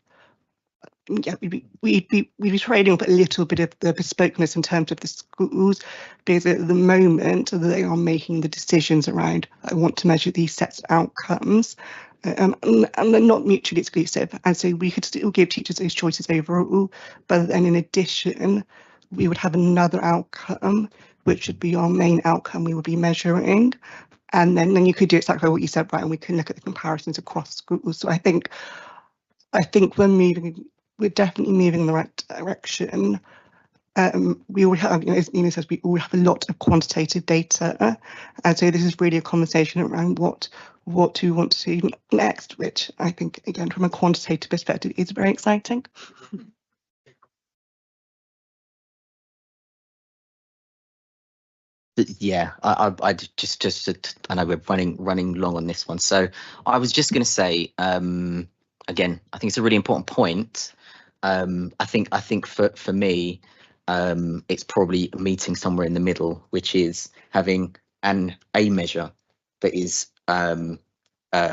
Yeah, we'd be trading off a little bit of the bespokeness in terms of the schools, because at the moment they are making the decisions around, I want to measure these sets of outcomes, and they're not mutually exclusive. And so we could still give teachers those choices overall, but then in addition, we would have another outcome, which would be our main outcome we would be measuring. And then you could do exactly what you said, right? And we can look at the comparisons across schools. So I think we're definitely moving in the right direction. We all have, as Nina says, we all have a lot of quantitative data. And so this is really a conversation around what do we want to do next, which I think, again, from a quantitative perspective, is very exciting. Yeah, I just I know we're running long on this one, so I was just going to say again, I think it's a really important point I think for me, it's probably meeting somewhere in the middle, which is having a measure that is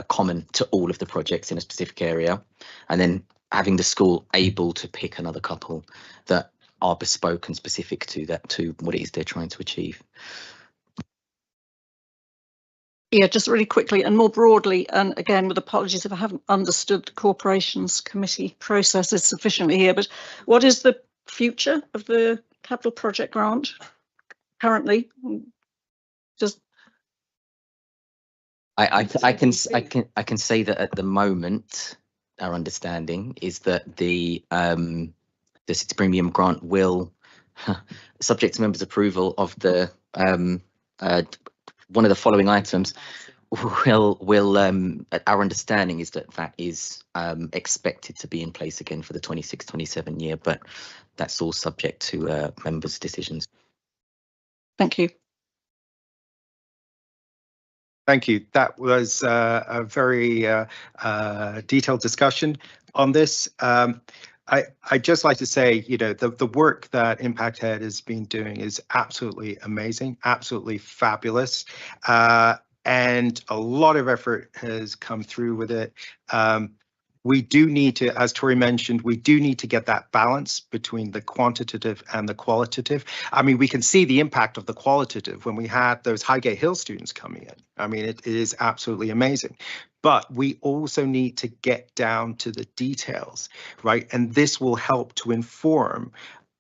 common to all of the projects in a specific area, and then having the school able to pick another couple that are bespoke and specific to what it is they're trying to achieve. Yeah, just really quickly and more broadly, and again, with apologies if I haven't understood the Corporations Committee processes sufficiently here, but what is the future of the capital project grant currently? Just I can say that at the moment, our understanding is that the City Premium grant will, subject to members' approval of the one of the following items, will our understanding is that is expected to be in place again for the 26-27 year, but that's all subject to members' decisions. Thank you. Thank you. That was a very detailed discussion on this. I'd just like to say, you know, the work that Impact Head has been doing is absolutely amazing, absolutely fabulous. And a lot of effort has come through with it. We do need to, as Tori mentioned, we do need to get that balance between the quantitative and the qualitative. I mean, we can see the impact of the qualitative when we had those Highgate Hill students coming in. I mean, it is absolutely amazing. But we also need to get down to the details, right? And this will help to inform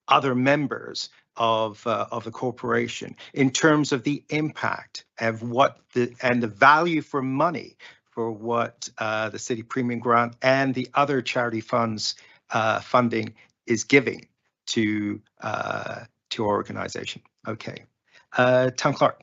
other members of the corporation in terms of the impact of what the value for money for what the City Premium Grant and the other charity funds funding is giving to our organisation. Okay, Town Clerk.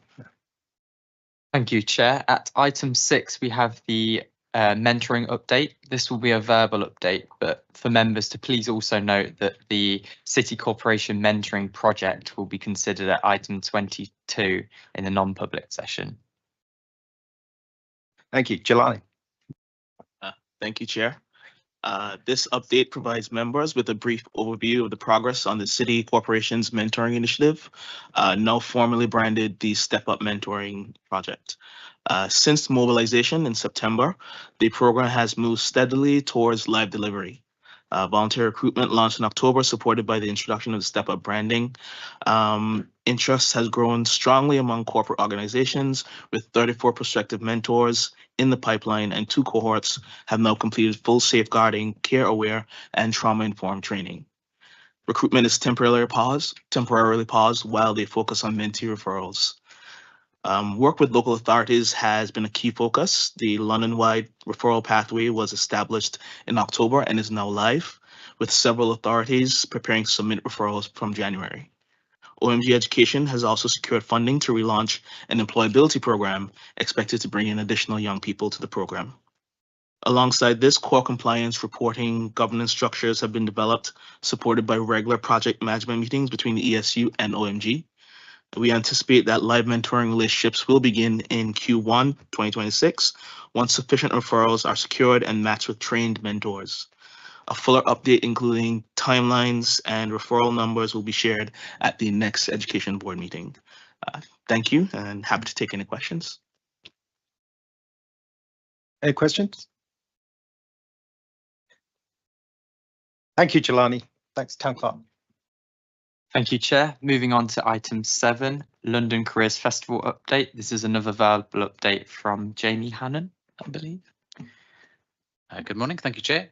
Thank you, Chair. At item 6, we have the mentoring update. This will be a verbal update, but for members to please also note that the City Corporation mentoring project will be considered at item 22 in the non-public session. Thank you, Jelani. Thank you, Chair. This update provides members with a brief overview of the progress on the City Corporation's mentoring initiative, now formally branded the Step Up Mentoring Project. Since mobilization in September, the program has moved steadily towards live delivery. Volunteer recruitment launched in October, supported by the introduction of the Step Up branding. Interest has grown strongly among corporate organizations, with 34 prospective mentors in the pipeline, and 2 cohorts have now completed full safeguarding, care-aware, and trauma-informed training. Recruitment is temporarily paused while they focus on mentee referrals. Work with local authorities has been a key focus. The London-wide referral pathway was established in October and is now live, with several authorities preparing to submit referrals from January. OMG Education has also secured funding to relaunch an employability program expected to bring in additional young people to the program. Alongside this, core compliance reporting governance structures have been developed, supported by regular project management meetings between the ESU and OMG. We anticipate that live mentoring relationships will begin in Q1 2026 once sufficient referrals are secured and matched with trained mentors. A fuller update, including timelines and referral numbers, will be shared at the next Education Board meeting. Thank you, and happy to take any questions. Any questions? Thank you, Jelani. Thanks, Town Clerk. Thank you, Chair. Moving on to item 7, London Careers Festival update. This is another verbal update from Jamie Hannon, I believe. Good morning. Thank you, Chair.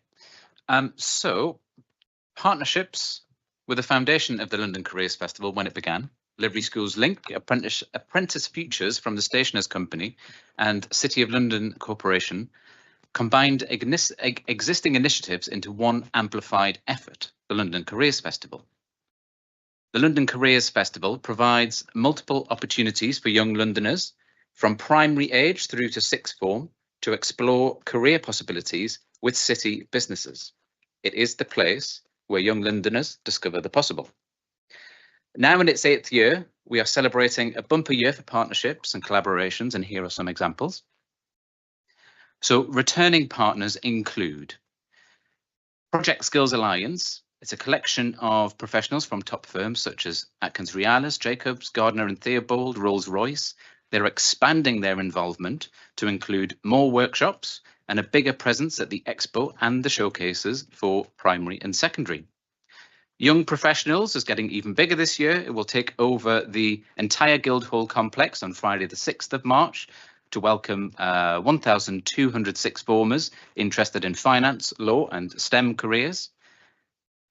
So, partnerships with the foundation of the London Careers Festival when it began, Livery Schools Link, Apprentice Futures from the Stationers Company, and City of London Corporation combined existing initiatives into one amplified effort, the London Careers Festival. The London Careers Festival provides multiple opportunities for young Londoners from primary age through to sixth form to explore career possibilities with city businesses. It is the place where young Londoners discover the possible. Now in its 8th year, we are celebrating a bumper year for partnerships and collaborations, and here are some examples. So returning partners include Project Skills Alliance. It's a collection of professionals from top firms such as Atkins Realis, Jacobs, Gardner and Theobald, Rolls-Royce. They're expanding their involvement to include more workshops and a bigger presence at the expo and the showcases for primary and secondary. Young Professionals is getting even bigger this year. It will take over the entire Guildhall complex on Friday the 6th of March to welcome 1,200 sixth formers interested in finance, law and STEM careers.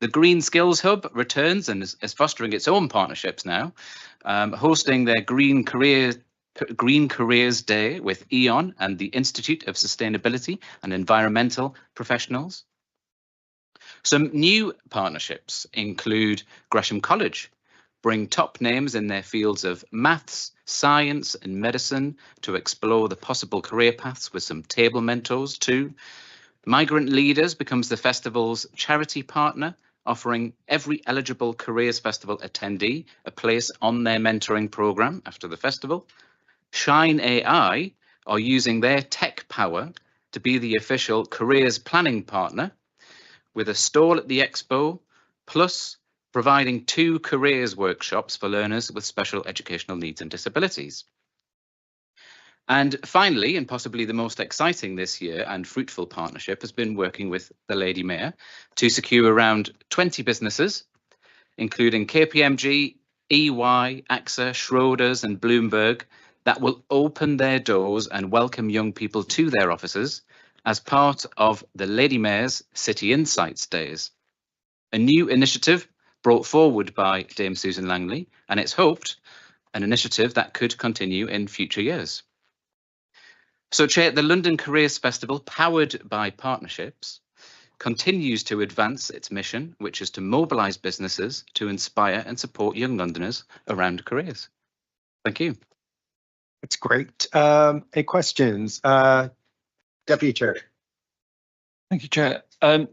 The Green Skills Hub returns and is fostering its own partnerships now, hosting their Green Careers Day with E.ON and the Institute of Sustainability and Environmental Professionals. Some new partnerships include Gresham College, bring top names in their fields of maths, science and medicine to explore the possible career paths with some table mentors too. Migrant Leaders becomes the festival's charity partner, offering every eligible Careers Festival attendee a place on their mentoring programme after the festival. Shine AI are using their tech power to be the official careers planning partner, with a stall at the expo, plus providing 2 careers workshops for learners with special educational needs and disabilities. And finally, and possibly the most exciting this year and fruitful partnership, has been working with the Lady Mayor to secure around 20 businesses, including KPMG, EY, AXA, Schroders and Bloomberg, that will open their doors and welcome young people to their offices as part of the Lady Mayor's City Insights Days, a new initiative brought forward by Dame Susan Langley, and it's hoped an initiative that could continue in future years. So, Chair, the London Careers Festival, powered by partnerships, continues to advance its mission, which is to mobilise businesses to inspire and support young Londoners around careers. Thank you. That's great. Any questions? Deputy Chair. Thank you, Chair. I'd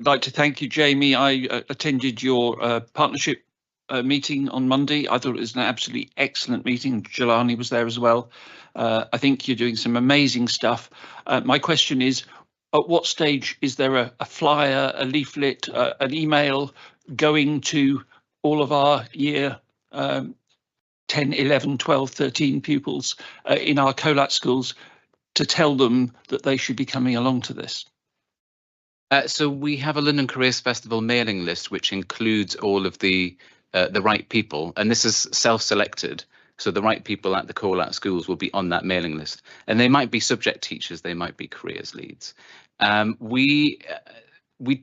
like to thank you, Jamie. I attended your partnership meeting on Monday. I thought it was an absolutely excellent meeting. Jelani was there as well. I think you're doing some amazing stuff. My question is, at what stage is there a flyer, a leaflet, an email going to all of our year 10, 11, 12, 13 pupils in our COLAT schools to tell them that they should be coming along to this? So we have a London Careers Festival mailing list, which includes all of the right people, and this is self-selected. So the right people at the call-out schools will be on that mailing list, and they might be subject teachers, they might be careers leads. We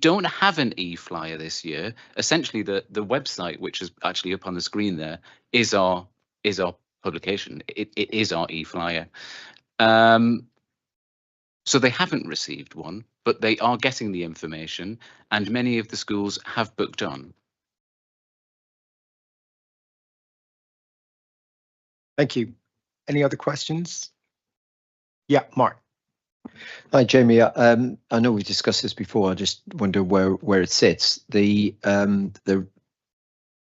don't have an e-flyer this year. Essentially, the website, which is actually up on the screen there, is our publication. It is our e-flyer. So they haven't received one, but they are getting the information, and many of the schools have booked on. Thank you. Any other questions? Yeah, Mark. Hi, Jamie. I know we discussed this before. I just wonder where it sits.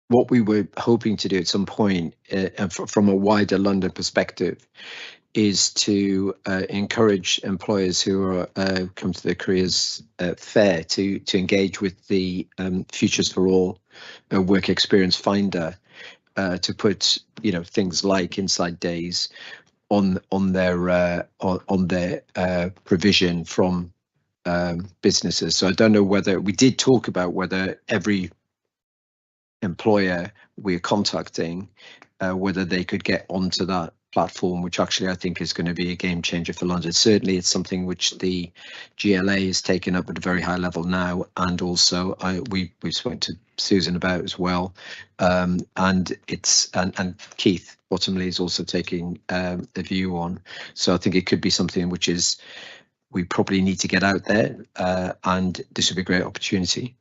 What we were hoping to do at some point, and from a wider London perspective, is to encourage employers who are come to the careers fair to engage with the Futures for All work experience finder, to put things like Inside Days on their provision from businesses. So I don't know whether we did talk about whether every employer we're contacting, whether they could get onto that platform, which actually I think is going to be a game changer for London. Certainly it's something which the GLA is taken up at a very high level now, and also we've spoken to Susan about as well, and Keith Bottomley is also taking a view on. So I think it could be something which is we probably need to get out there, and this would be a great opportunity.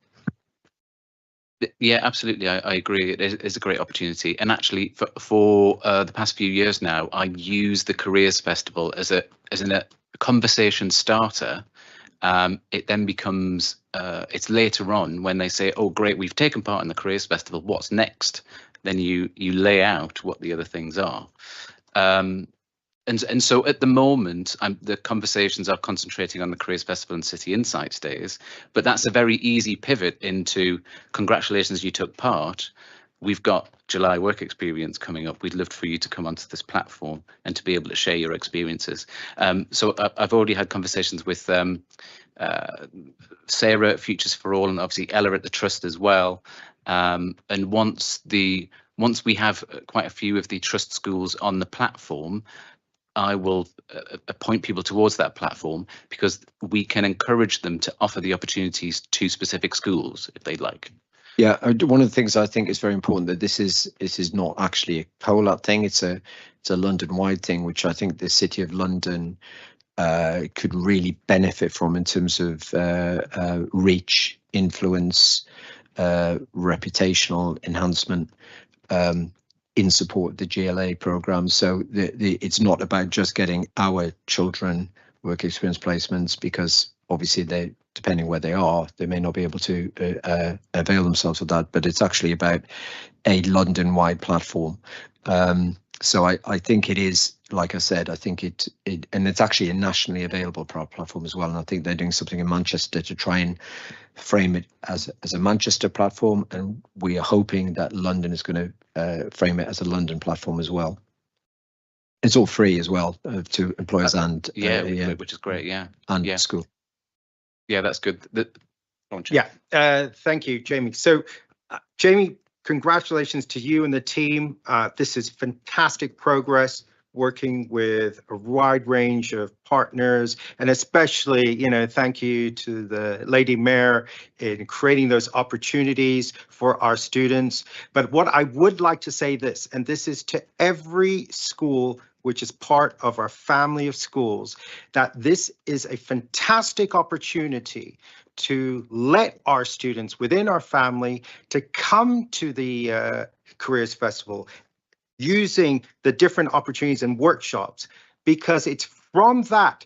Yeah, absolutely. I agree. It is a great opportunity. And actually, for the past few years now, I use the Careers Festival as a conversation starter. It then becomes, it's later on when they say, oh, great, we've taken part in the Careers Festival. What's next? Then you lay out what the other things are. And so at the moment, the conversations are concentrating on the Careers Festival and City Insights Days, but that's a very easy pivot into congratulations, you took part. We've got July work experience coming up. We'd love for you to come onto this platform and to be able to share your experiences. So I've already had conversations with Sarah at Futures for All, and obviously Ella at the Trust as well. And once we have quite a few of the Trust schools on the platform, I will point people towards that platform, because we can encourage them to offer the opportunities to specific schools if they'd like. Yeah, one of the things I think is very important, that this is not actually a Polat thing. It's a London-wide thing, which I think the City of London could really benefit from in terms of reach, influence, reputational enhancement in support of the GLA program. So it's not about just getting our children work experience placements, because obviously they, depending where they are, they may not be able to avail themselves of that, but it's actually about a London-wide platform. So I think it is, like I said, I think it and it's actually a nationally available platform as well. And I think they're doing something in Manchester to try and frame it as a Manchester platform. And we are hoping that London is going to frame it as a London platform as well. It's all free as well to employers and which is great. Yeah, and school. Yeah, that's good. Thank you, Jamie. So, Jamie, congratulations to you and the team. This is fantastic progress, working with a wide range of partners, and especially, thank you to the Lady Mayor in creating those opportunities for our students. But what I would like to say this, and this is to every school which is part of our family of schools, that this is a fantastic opportunity to let our students within our family to come to the Careers Festival using the different opportunities and workshops, because it's from that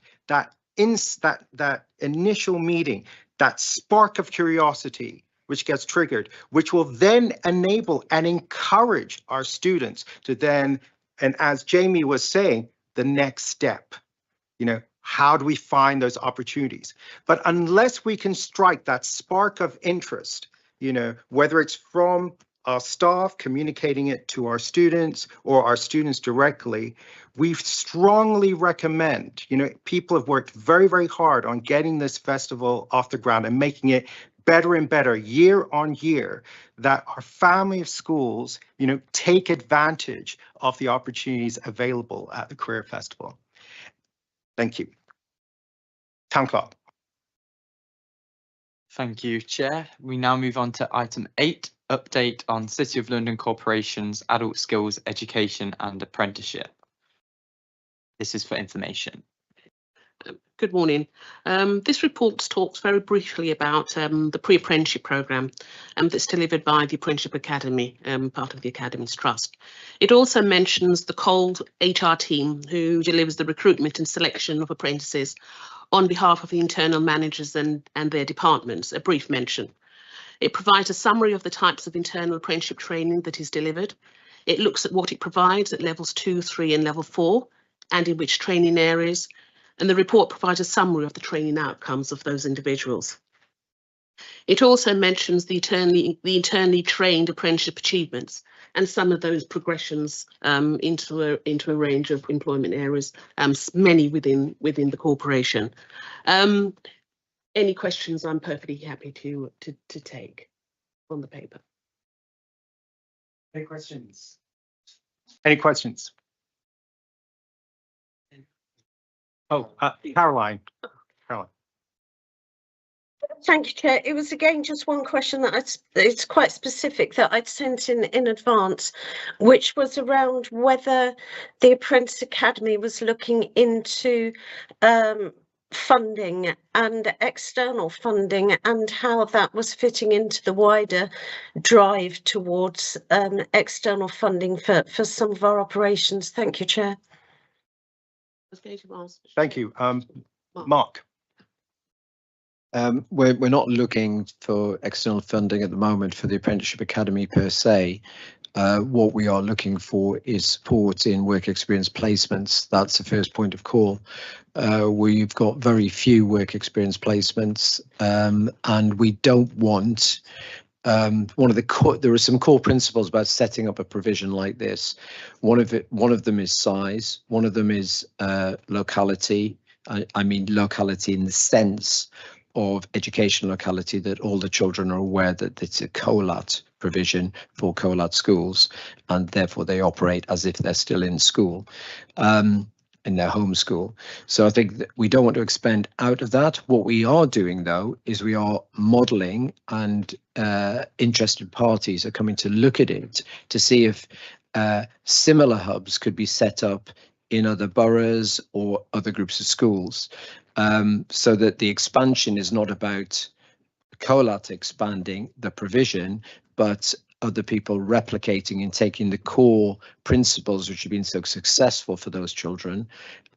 initial meeting, that spark of curiosity which gets triggered, which will then enable and encourage our students to then, and as Jamie was saying, the next step, how do we find those opportunities? But unless we can strike that spark of interest, whether it's from our staff communicating it to our students or our students directly, we strongly recommend, people have worked very, very hard on getting this festival off the ground and making it better and better year on year, that our family of schools, take advantage of the opportunities available at the Career Festival. Thank you. Town Clerk. Thank you, Chair. We now move on to item 8, update on City of London Corporation's adult skills education and apprenticeship. This is for information. Good morning. This report talks very briefly about the pre-apprenticeship programme that's delivered by the Apprenticeship Academy, part of the Academy's Trust. It also mentions the COLD HR team, who delivers the recruitment and selection of apprentices on behalf of the internal managers and their departments, a brief mention. It provides a summary of the types of internal apprenticeship training that is delivered. It looks at what it provides at levels 2, 3 and level 4, and in which training areas. And the report provides a summary of the training outcomes of those individuals. It also mentions the internally trained apprenticeship achievements and some of those progressions into a range of employment areas, many within the corporation. Any questions? I'm perfectly happy to take on the paper. Any questions? Any questions? Oh, Caroline. Thank you, Chair. It was again just one question that it's quite specific that I'd sent in advance, which was around whether the Apprentice Academy was looking into funding and external funding, and how that was fitting into the wider drive towards external funding for some of our operations. Thank you, Chair. Thank you. Mark. We're not looking for external funding at the moment for the Apprenticeship Academy per se. what we are looking for is support in work experience placements. That's the first point of call. We've got very few work experience placements, and we don't want there are some core principles about setting up a provision like this. One of them is size. One of them is locality. I mean locality in the sense of education locality, that all the children are aware that it's a COLAT provision for COLAT schools, and therefore they operate as if they're still in school, in their home school. So I think that we don't want to expand out of that. What we are doing, though, is we are modelling, and interested parties are coming to look at it to see if similar hubs could be set up in other boroughs or other groups of schools, so that the expansion is not about COLAT expanding the provision, but other people replicating and taking the core principles which have been so successful for those children,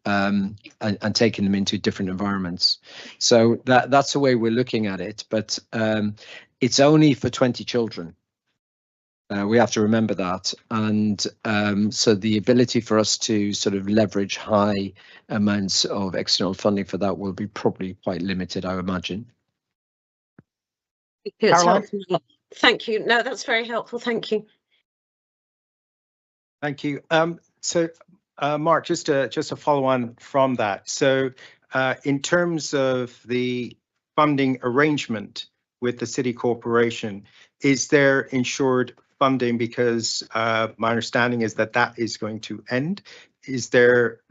and taking them into different environments. So that's the way we're looking at it, but it's only for 20 children. We have to remember that, and so the ability for us to sort of leverage high amounts of external funding for that will be probably quite limited, I imagine. Caroline? Thank you. No, that's very helpful. Thank you. Thank you. So, Mark, just a follow on from that. So, in terms of the funding arrangement with the city corporation, is there ensured funding? Because my understanding is that that is going to end. Is there?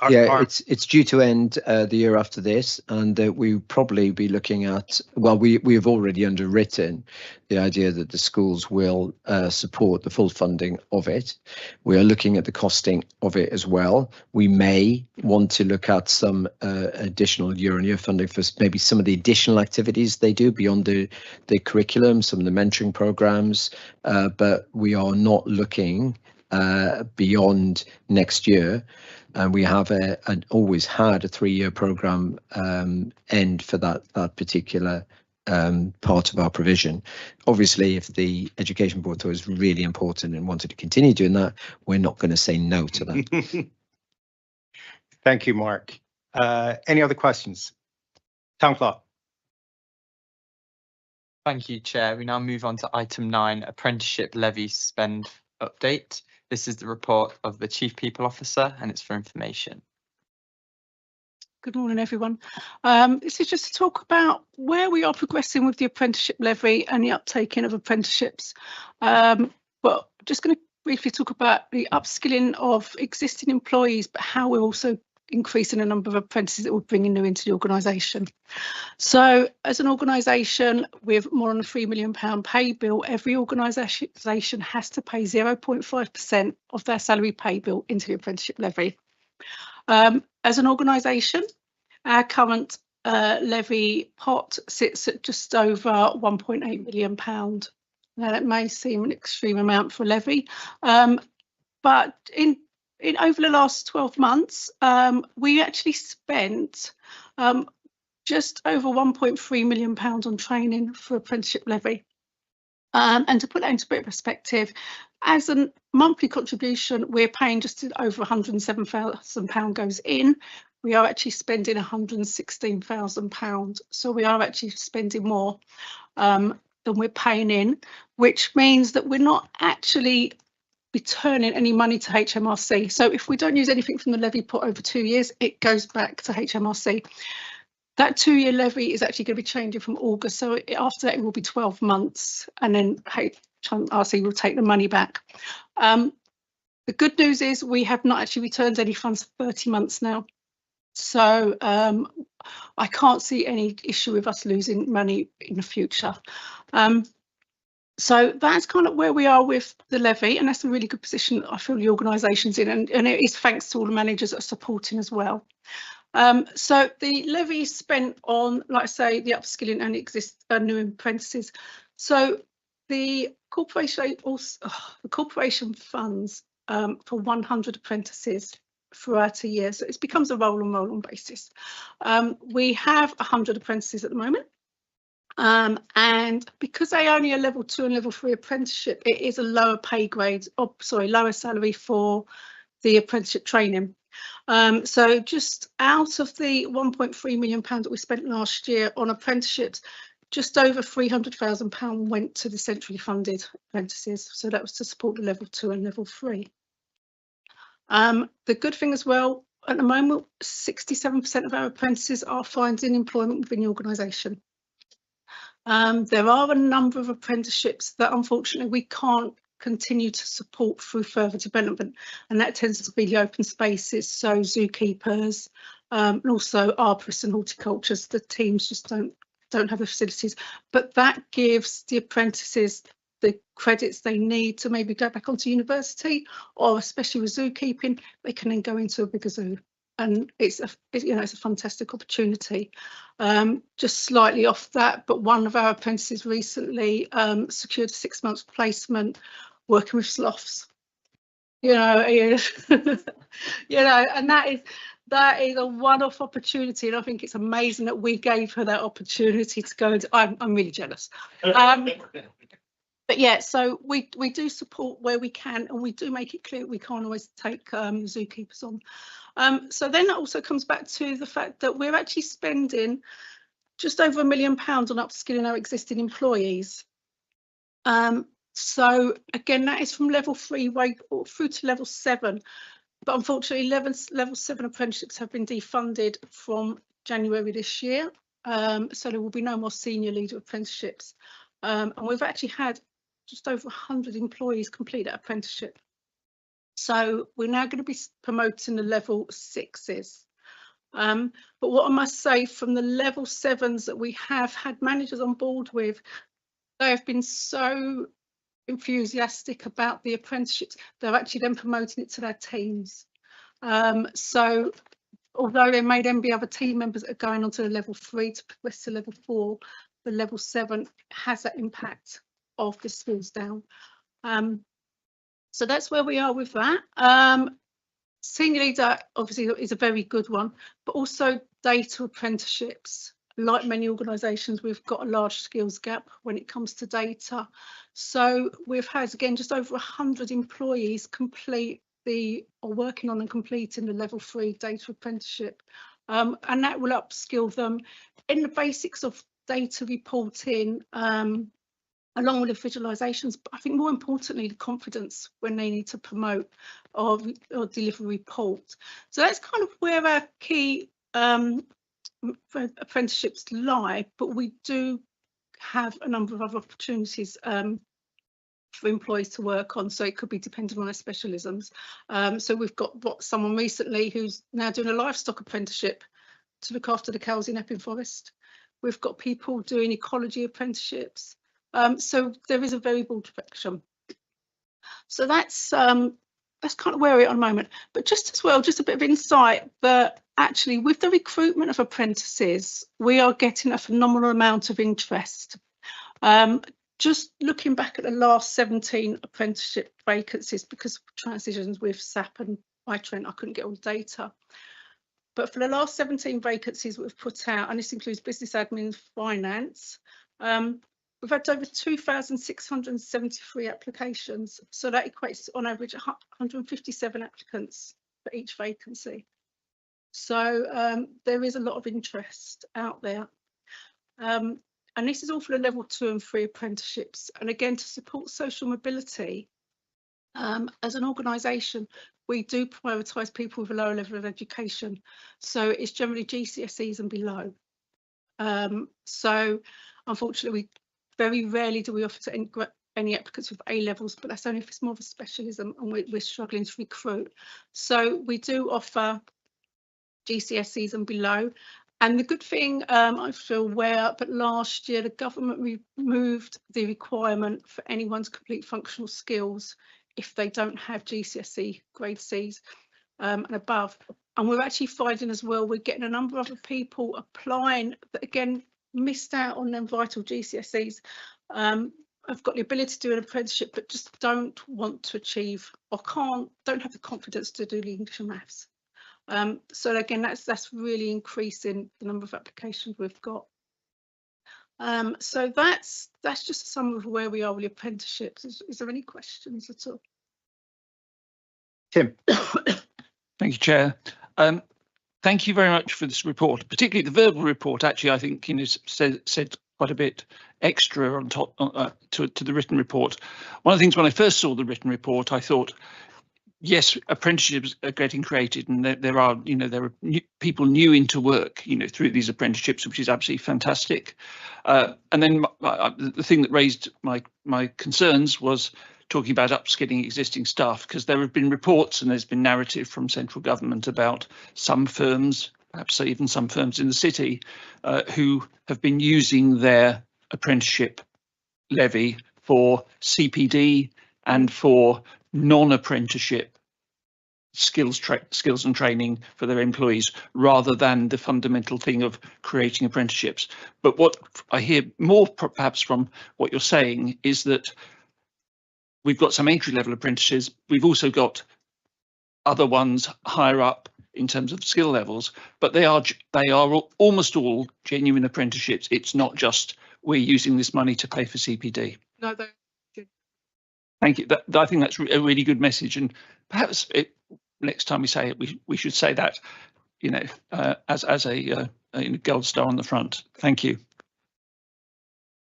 It's due to end the year after this, and we probably be looking at, well, we have already underwritten the idea that the schools will support the full funding of it. We are looking at the costing of it as well. We may want to look at some additional year-on-year funding for maybe some of the additional activities they do beyond the curriculum, some of the mentoring programs, but we are not looking beyond next year. And we have always had a 3-year programme end for that particular part of our provision. Obviously, if the Education Board thought it was really important and wanted to continue doing that, we're not going to say no to that. Thank you, Mark. Any other questions? Town Clerk. Thank you, Chair. We now move on to item 9, apprenticeship levy spend update. This is the report of the Chief People Officer, and it's for information. Good morning, everyone. This is just to talk about where we are progressing with the apprenticeship levy and the uptaking of apprenticeships. But just going to briefly talk about the upskilling of existing employees, but how we're also increasing the number of apprentices that we're bringing new into the organisation. So as an organisation with more than a £3 million pay bill, every organisation has to pay 0.5% of their salary pay bill into the apprenticeship levy. As an organisation, our current levy pot sits at just over £1.8 million. Now that may seem an extreme amount for a levy, but in over the last 12 months, we actually spent just over £1.3 million on training for apprenticeship levy. And to put that into a bit of perspective, as a monthly contribution, we're paying just over £107,000 goes in. We are actually spending £116,000. So we are actually spending more than we're paying in, which means that we're not actually returning any money to HMRC. So if we don't use anything from the levy pot over 2 years, it goes back to HMRC. That 2-year levy is actually going to be changing from August. So after that, it will be 12 months and then HMRC will take the money back. The good news is we have not actually returned any funds for 30 months now. So I can't see any issue with us losing money in the future. So that's kind of where we are with the levy, and that's a really good position I feel the organisation's in, and it is thanks to all the managers that are supporting as well. So the levy is spent on, like I say, the upskilling and new apprentices. So the corporation funds for 100 apprentices throughout a year, so it becomes a roll-on basis. We have 100 apprentices at the moment. And because they only are level 2 and level 3 apprenticeship, it is a lower pay grade, lower salary for the apprenticeship training. So just out of the £1.3 million that we spent last year on apprenticeships, just over £300,000 went to the centrally funded apprentices. So that was to support the level 2 and level 3. The good thing as well, at the moment, 67% of our apprentices are finding employment within the organisation. There are a number of apprenticeships that unfortunately we can't continue to support through further development, and that tends to be the open spaces, so zookeepers, and also arborists and horticulturists. The teams just don't have the facilities, but that gives the apprentices the credits they need to maybe go back onto university, or especially with zookeeping, they can then go into a bigger zoo. And it's a fantastic opportunity. Just slightly off that, but one of our apprentices recently secured a 6-month placement working with sloths. And that is a one-off opportunity, and I think it's amazing that we gave her that opportunity to go into. I'm really jealous. But yeah, so we do support where we can, and we do make it clear we can't always take zookeepers on. So then that also comes back to the fact that we're actually spending just over £1 million on upskilling our existing employees. So again, that is from level 3 through to level 7. But unfortunately, level 7 apprenticeships have been defunded from January this year. So there will be no more senior leader apprenticeships. And we've actually had just over 100 employees complete that apprenticeship. So we're now going to be promoting the level 6s. But what I must say, from the level 7s that we have had managers on board with, they have been so enthusiastic about the apprenticeships, they're actually then promoting it to their teams. So although there may then be other team members that are going on to the level 3 to progress to level 4, the level 7 has that impact of the skills down. So that's where we are with that. Senior leader obviously is a very good one, but also data apprenticeships. Like many organisations, we've got a large skills gap when it comes to data. So we've had, again, just over 100 employees working on and completing the level 3 data apprenticeship. And that will upskill them in the basics of data reporting, along with the visualizations, but I think more importantly, the confidence when they need to promote or deliver a report. So that's kind of where our key apprenticeships lie, but we do have a number of other opportunities for employees to work on, so it could be dependent on their specialisms. So we've got someone recently who's now doing a livestock apprenticeship to look after the cows in Epping Forest. We've got people doing ecology apprenticeships. So there is a very broad spectrum. So that's kind of where we're at the moment. But just as well, just a bit of insight that actually with the recruitment of apprentices, we are getting a phenomenal amount of interest. Just looking back at the last 17 apprenticeship vacancies, because of transitions with SAP and iTrent, I couldn't get all the data. But for the last 17 vacancies we've put out, and this includes business admin, finance, we've had over 2,673 applications. So that equates on average 157 applicants for each vacancy. So there is a lot of interest out there. And this is all for the level 2 and 3 apprenticeships. And again, to support social mobility, as an organisation, we do prioritise people with a lower level of education. So it's generally GCSEs and below. So unfortunately, very rarely do we offer to any applicants with A levels, but that's only if it's more of a specialism and we're struggling to recruit. So we do offer GCSEs and below. And the good thing, I feel aware, but last year the government removed the requirement for anyone to complete functional skills if they don't have GCSE grade Cs and above. And we're actually finding as well, we're getting a number of other people applying that again missed out on them vital GCSEs. I've got the ability to do an apprenticeship, but just don't want to achieve or don't have the confidence to do the English and maths. So again, that's really increasing the number of applications we've got. So that's just a summary of where we are with apprenticeships. Is there any questions at all? Tim. Thank you, Chair. Thank you very much for this report, particularly the verbal report. Actually, I think said quite a bit extra on top to the written report. One of the things when I first saw the written report, I thought, yes, apprenticeships are getting created, and there are people new into work, through these apprenticeships, which is absolutely fantastic. And then the thing that raised my concerns was talking about upskilling existing staff, because there have been reports and there's been narrative from central government about some firms, perhaps even some firms in the city, who have been using their apprenticeship levy for CPD and for non-apprenticeship skills and training for their employees, rather than the fundamental thing of creating apprenticeships. But what I hear more perhaps from what you're saying is that we've got some entry-level apprentices. We've also got other ones higher up in terms of skill levels, but they are almost all genuine apprenticeships. It's not just we're using this money to pay for CPD. No, thank you. I think that's a really good message, and perhaps next time we say it, we should say that, as a gold star on the front. Thank you.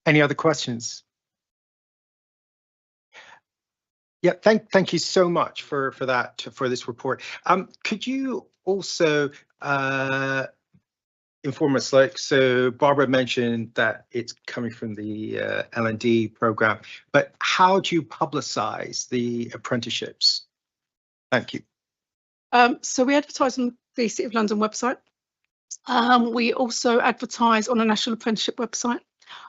Any other questions? Yeah, thank you so much for this report. Could you also inform us, so Barbara mentioned that it's coming from the L&D program, but how do you publicize the apprenticeships? Thank you. So we advertise on the City of London website. We also advertise on a national apprenticeship website.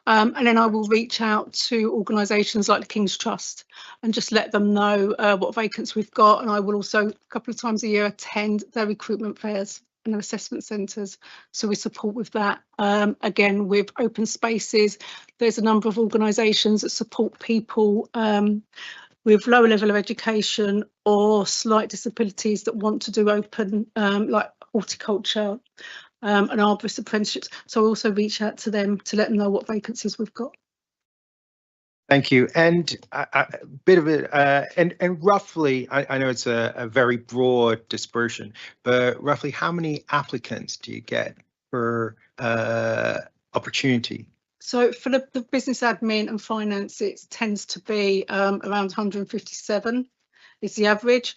And then I will reach out to organisations like the King's Trust and just let them know what vacancies we've got. And I will also, a couple of times a year, attend their recruitment fairs and their assessment centres. So we support with that. Again, with open spaces, there's a number of organisations that support people with lower level of education or slight disabilities that want to do open, like horticulture, and arborist apprenticeships. So I also reach out to them to let them know what vacancies we've got. Thank you. And a bit of it, and roughly, I know it's a very broad dispersion, but roughly how many applicants do you get per opportunity? So for the business admin and finance, it tends to be around 157 is the average.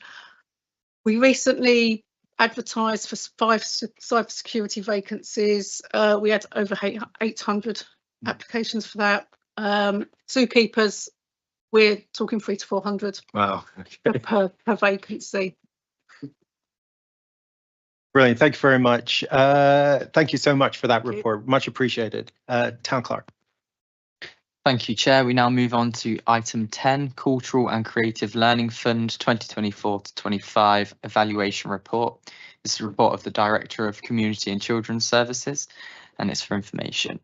We recently advertised for 5 cybersecurity vacancies. We had over 800 applications for that. Zookeepers, we're talking 300 to 400. Wow. Okay. per vacancy. Brilliant. Thank you very much. Thank you so much for that report. Much appreciated. Town Clerk. Thank you, Chair. We now move on to item 10, Cultural and Creative Learning Fund 2024 to 25 Evaluation Report. This is a report of the Director of Community and Children's Services, and it's for information.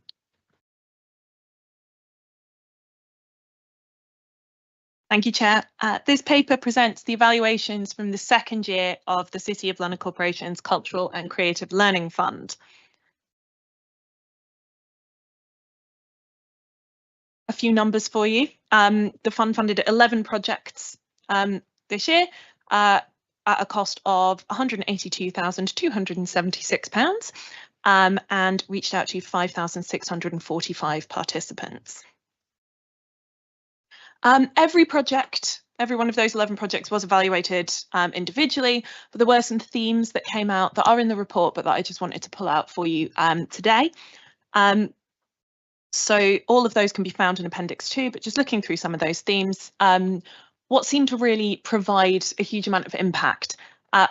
Thank you, Chair. This paper presents the evaluations from the second year of the City of London Corporation's Cultural and Creative Learning Fund. A few numbers for you. The fund funded 11 projects this year at a cost of £182,276 and reached out to 5,645 participants. Every one of those 11 projects was evaluated individually, but there were some themes that came out that are in the report, but that I just wanted to pull out for you today. So all of those can be found in Appendix 2, but just looking through some of those themes, what seemed to really provide a huge amount of impact,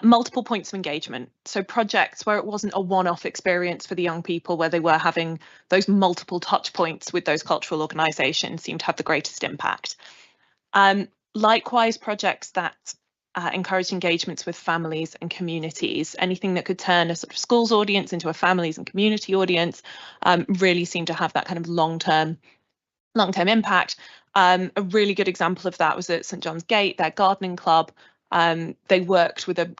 multiple points of engagement. So projects where it wasn't a one-off experience for the young people, where they were having those multiple touch points with those cultural organisations seemed to have the greatest impact. Likewise, projects that encouraged engagements with families and communities, anything that could turn a sort of schools audience into a families and community audience, really seemed to have that kind of long-term impact. A really good example of that was at St John's Gate, their gardening club. They worked with a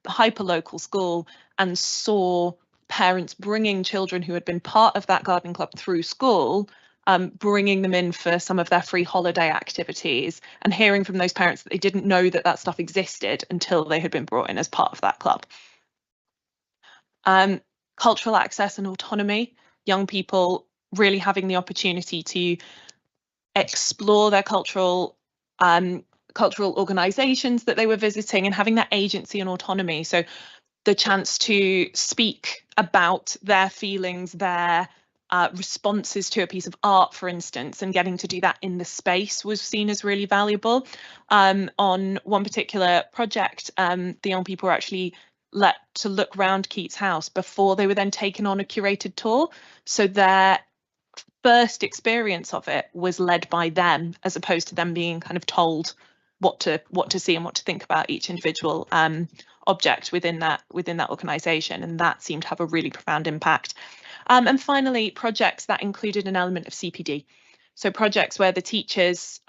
hyper-local school and saw parents bringing children who had been part of that gardening club through school, bringing them in for some of their free holiday activities, and hearing from those parents that they didn't know that that stuff existed until they had been brought in as part of that club. Cultural access and autonomy, young people really having the opportunity to explore their cultural organisations that they were visiting and having that agency and autonomy. So the chance to speak about their feelings, their responses to a piece of art, for instance, and getting to do that in the space was seen as really valuable. On one particular project, the young people were actually let to look round Keats House before they were then taken on a curated tour. So their first experience of it was led by them, as opposed to them being kind of told what to see and what to think about each individual object within that organisation, and that seemed to have a really profound impact. And finally, projects that included an element of CPD. So projects where the teachers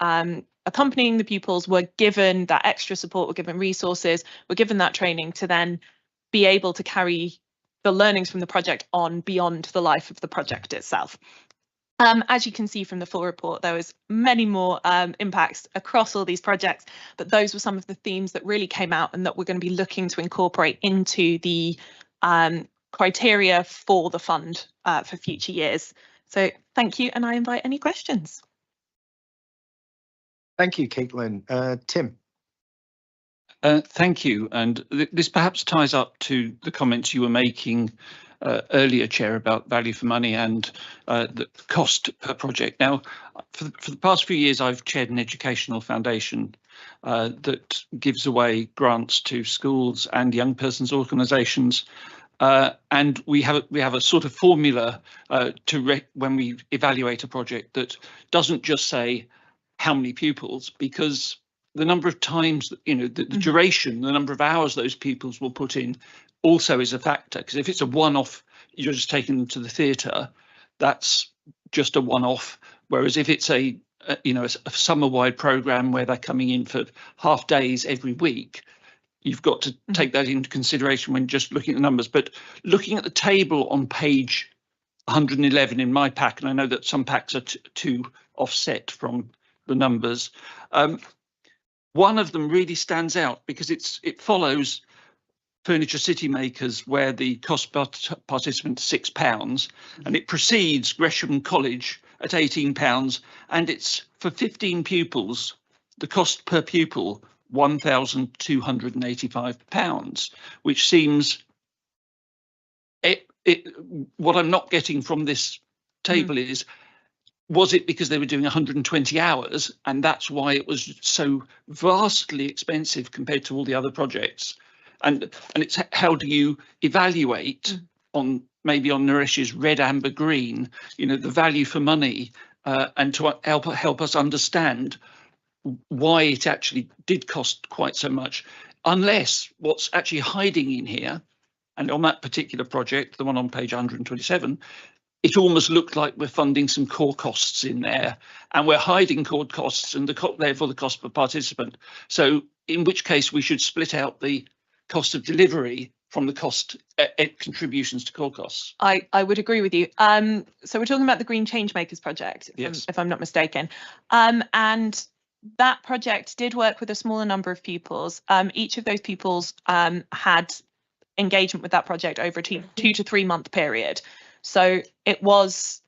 accompanying the pupils were given that extra support, were given resources, were given that training to then be able to carry the learnings from the project on beyond the life of the project itself. As you can see from the full report, there was many more impacts across all these projects, but those were some of the themes that really came out and that we're going to be looking to incorporate into the criteria for the fund for future years. So thank you, and I invite any questions. Thank you, Caitlin. Tim. Thank you, and this perhaps ties up to the comments you were making earlier, Chair, about value for money and the cost per project. Now, for the past few years, I've chaired an educational foundation that gives away grants to schools and young persons organisations, and we have a sort of formula when we evaluate a project that doesn't just say how many pupils, because the number of times, the duration, the number of hours those pupils will put in also is a factor. Because if it's a one-off, you're just taking them to the theatre, that's just a one-off. Whereas if it's a summer-wide programme where they're coming in for half days every week, you've got to take that into consideration when just looking at the numbers. But looking at the table on page 111 in my pack, and I know that some packs are too offset from the numbers, one of them really stands out because it follows Furniture City Makers, where the cost per participant is £6, and it precedes Gresham College at £18, and it's for 15 pupils, the cost per pupil £1,285, which seems what I'm not getting from this table is, was it because they were doing 120 hours and that's why it was so vastly expensive compared to all the other projects? And it's how do you evaluate on maybe on Naresh's red, amber, green, the value for money, and to help us understand why it actually did cost quite so much, unless what's actually hiding in here, and on that particular project, the one on page 127, it almost looked like we're funding some core costs in there, and we're hiding core costs and therefore the cost per participant. So in which case we should split out the cost of delivery from the cost contributions to core costs. I would agree with you. So we're talking about the Green Changemakers project, if I'm not mistaken. And that project did work with a smaller number of pupils. Each of those pupils had engagement with that project over a 2 to 3 month period. So it was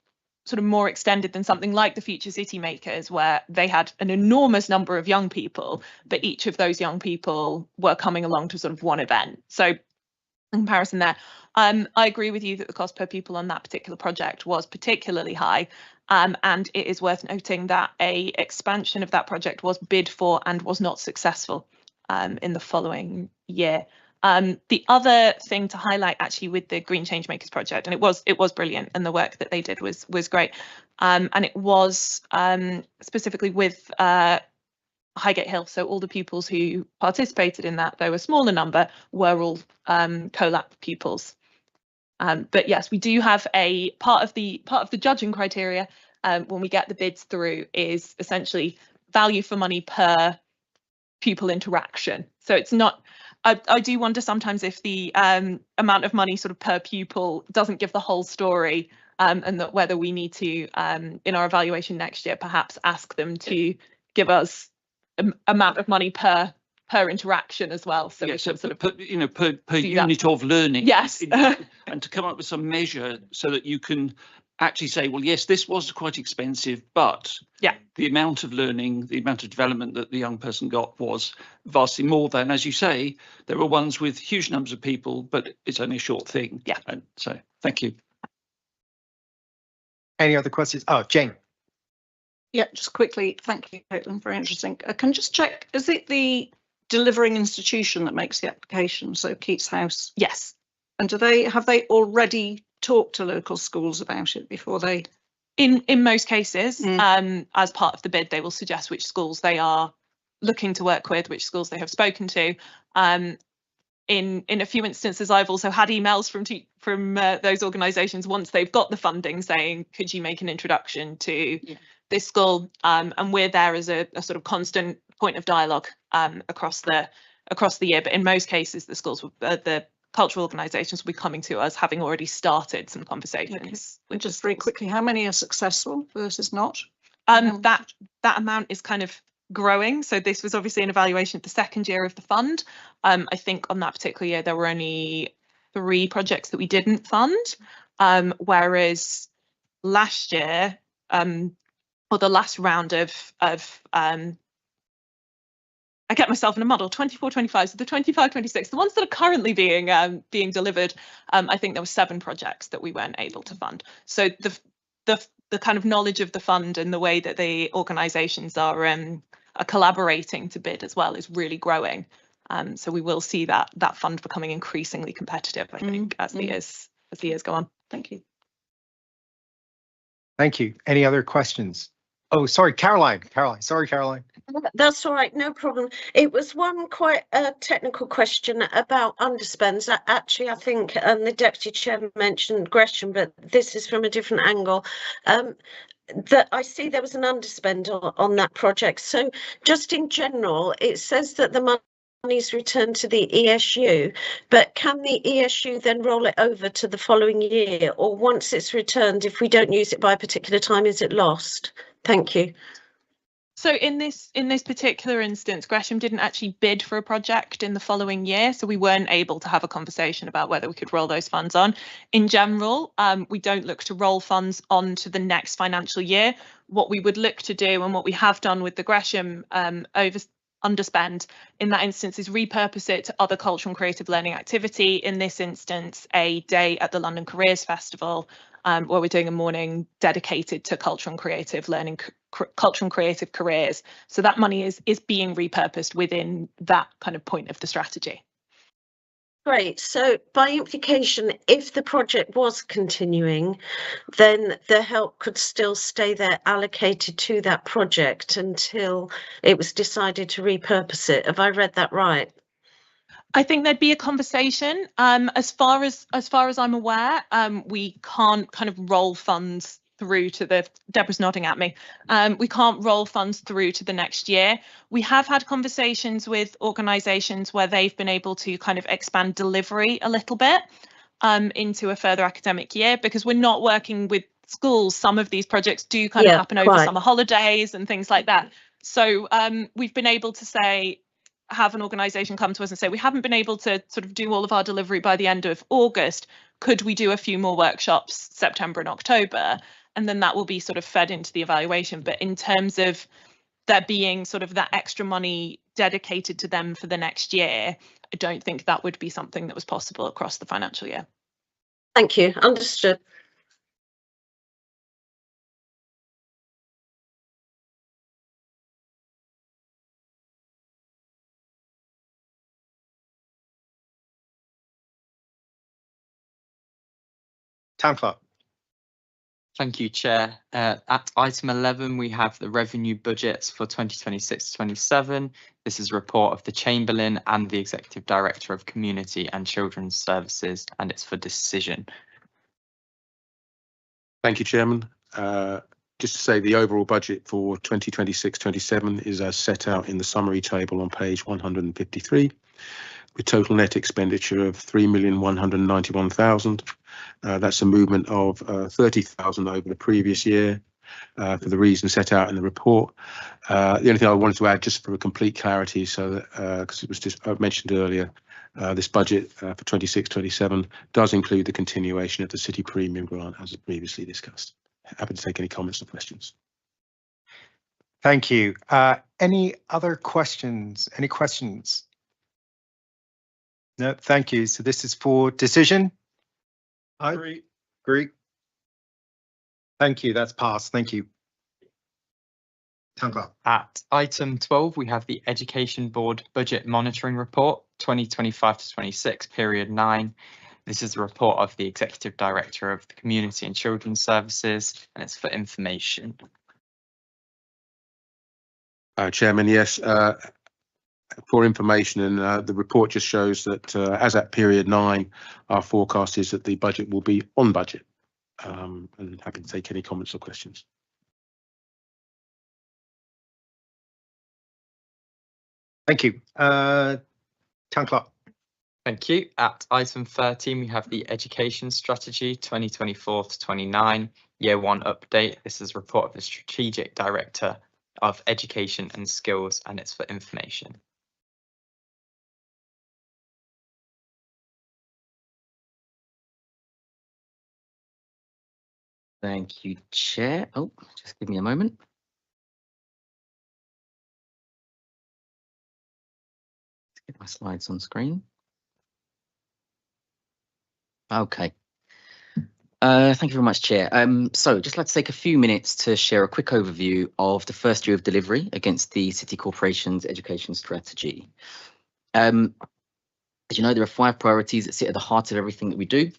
sort of more extended than something like the Future City Makers, where they had an enormous number of young people, but each of those young people were coming along to sort of one event. So in comparison there, I agree with you that the cost per pupil on that particular project was particularly high. And it is worth noting that a expansion of that project was bid for and was not successful in the following year. The other thing to highlight actually with the Green Changemakers project, and it was brilliant, and the work that they did was great, and it was specifically with Highgate Hill. So all the pupils who participated in that, though a smaller number, were all COLAP pupils. But yes, we do have a part of the judging criteria when we get the bids through is essentially value for money per pupil interaction. So it's not I do wonder sometimes if the amount of money sort of per pupil doesn't give the whole story, and that whether we need to, in our evaluation next year, perhaps ask them to give us amount of money per interaction as well. So yes, we can sort of per unit of learning. Yes. And to come up with some measure so that you can actually say, well, yes, this was quite expensive, but yeah, the amount of learning, the amount of development that the young person got was vastly more than, as you say, there were ones with huge numbers of people, but it's only a short thing. Yeah. And so thank you. Any other questions? Oh, Jane. Yeah, just quickly, thank you, Caitlin, very interesting. I can just check, is it the delivering institution that makes the application, so Keats House? Yes. And have they already talked to local schools about it before they? In most cases, as part of the bid, they will suggest which schools they are looking to work with, which schools they have spoken to. In a few instances, I've also had emails from those organisations once they've got the funding saying, could you make an introduction to this school? And we're there as a sort of constant point of dialogue across the year. But in most cases, the schools, the cultural organisations will be coming to us having already started some conversations. Okay. Just very quickly, how many are successful versus not? That amount is kind of growing. So this was obviously an evaluation of the second year of the fund. I think on that particular year there were only 3 projects that we didn't fund, whereas last year, or the last round of I get myself in a muddle, 24-25, so the 25-26, the ones that are currently being delivered, I think there were 7 projects that we weren't able to fund. So the kind of knowledge of the fund and the way that the organisations are collaborating to bid as well is really growing. So we will see that fund becoming increasingly competitive, I think, as the years go on. Thank you. Thank you. Any other questions? Oh, sorry, Caroline. Sorry, Caroline. That's all right, no problem. It was one quite technical question about underspends. Actually, I think the Deputy Chair mentioned Gresham, but this is from a different angle. That I see there was an underspend on that project. So just in general, it says that the money's returned to the ESU, but can the ESU then roll it over to the following year? Or once it's returned, if we don't use it by a particular time, is it lost? Thank you. So in this particular instance, Gresham didn't actually bid for a project in the following year, so we weren't able to have a conversation about whether we could roll those funds on. In general, we don't look to roll funds on to the next financial year. What we would look to do, and what we have done with the Gresham underspend in that instance, is repurpose it to other cultural and creative learning activity. In this instance, a day at the London Careers Festival, where we're doing a morning dedicated to cultural and creative learning, cultural and creative careers. So that money is being repurposed within that kind of point of the strategy. Great. So by implication, if the project was continuing, then the help could still stay there allocated to that project until it was decided to repurpose it. Have I read that right? I think there'd be a conversation. As far as I'm aware, we can't kind of roll funds through to the, Deborah's nodding at me, we can't roll funds through to the next year. We have had conversations with organisations where they've been able to kind of expand delivery a little bit into a further academic year, because we're not working with schools. Some of these projects do kind of happen over summer holidays and things like that. So we've been able to say, have an organisation come to us and say, we haven't been able to sort of do all of our delivery by the end of August. Could we do a few more workshops September and October? And then that will be sort of fed into the evaluation. But in terms of there being sort of that extra money dedicated to them for the next year, I don't think that would be something that was possible across the financial year. Thank you. Understood. Town clerk. Thank you, Chair. At item 11, we have the revenue budgets for 2026-27. This is a report of the Chamberlain and the Executive Director of Community and Children's Services, and it's for decision. Thank you, Chairman. Just to say the overall budget for 2026-27 is as set out in the summary table on page 153. with total net expenditure of 3,191,000. That's a movement of 30,000 over the previous year for the reasons set out in the report. The only thing I wanted to add, just for complete clarity, so that because it was just mentioned earlier, this budget for 26-27 does include the continuation of the City Premium Grant as previously discussed. Happy to take any comments or questions. Thank you. Any other questions? Any questions? No, thank you. So this is for decision. Agree. Thank you. That's passed. Thank you. At item 12, we have the Education Board Budget Monitoring Report 2025-26, period 9. This is the report of the Executive Director of the Community and Children's Services, and it's for information. Chairman, yes, for information, and the report just shows that as at period 9, our forecast is that the budget will be on budget. And happy to take any comments or questions. Thank you. Town Clerk. Thank you. At item 13, we have the Education Strategy 2024-29, Year 1 update. This is a report of the Strategic Director of Education and Skills, and it's for information. Thank you, Chair. Oh, just give me a moment. Let's get my slides on screen. Okay. Thank you very much, Chair. So just like to take a few minutes to share a quick overview of the first year of delivery against the City Corporation's education strategy. As you know, there are 5 priorities that sit at the heart of everything that we do.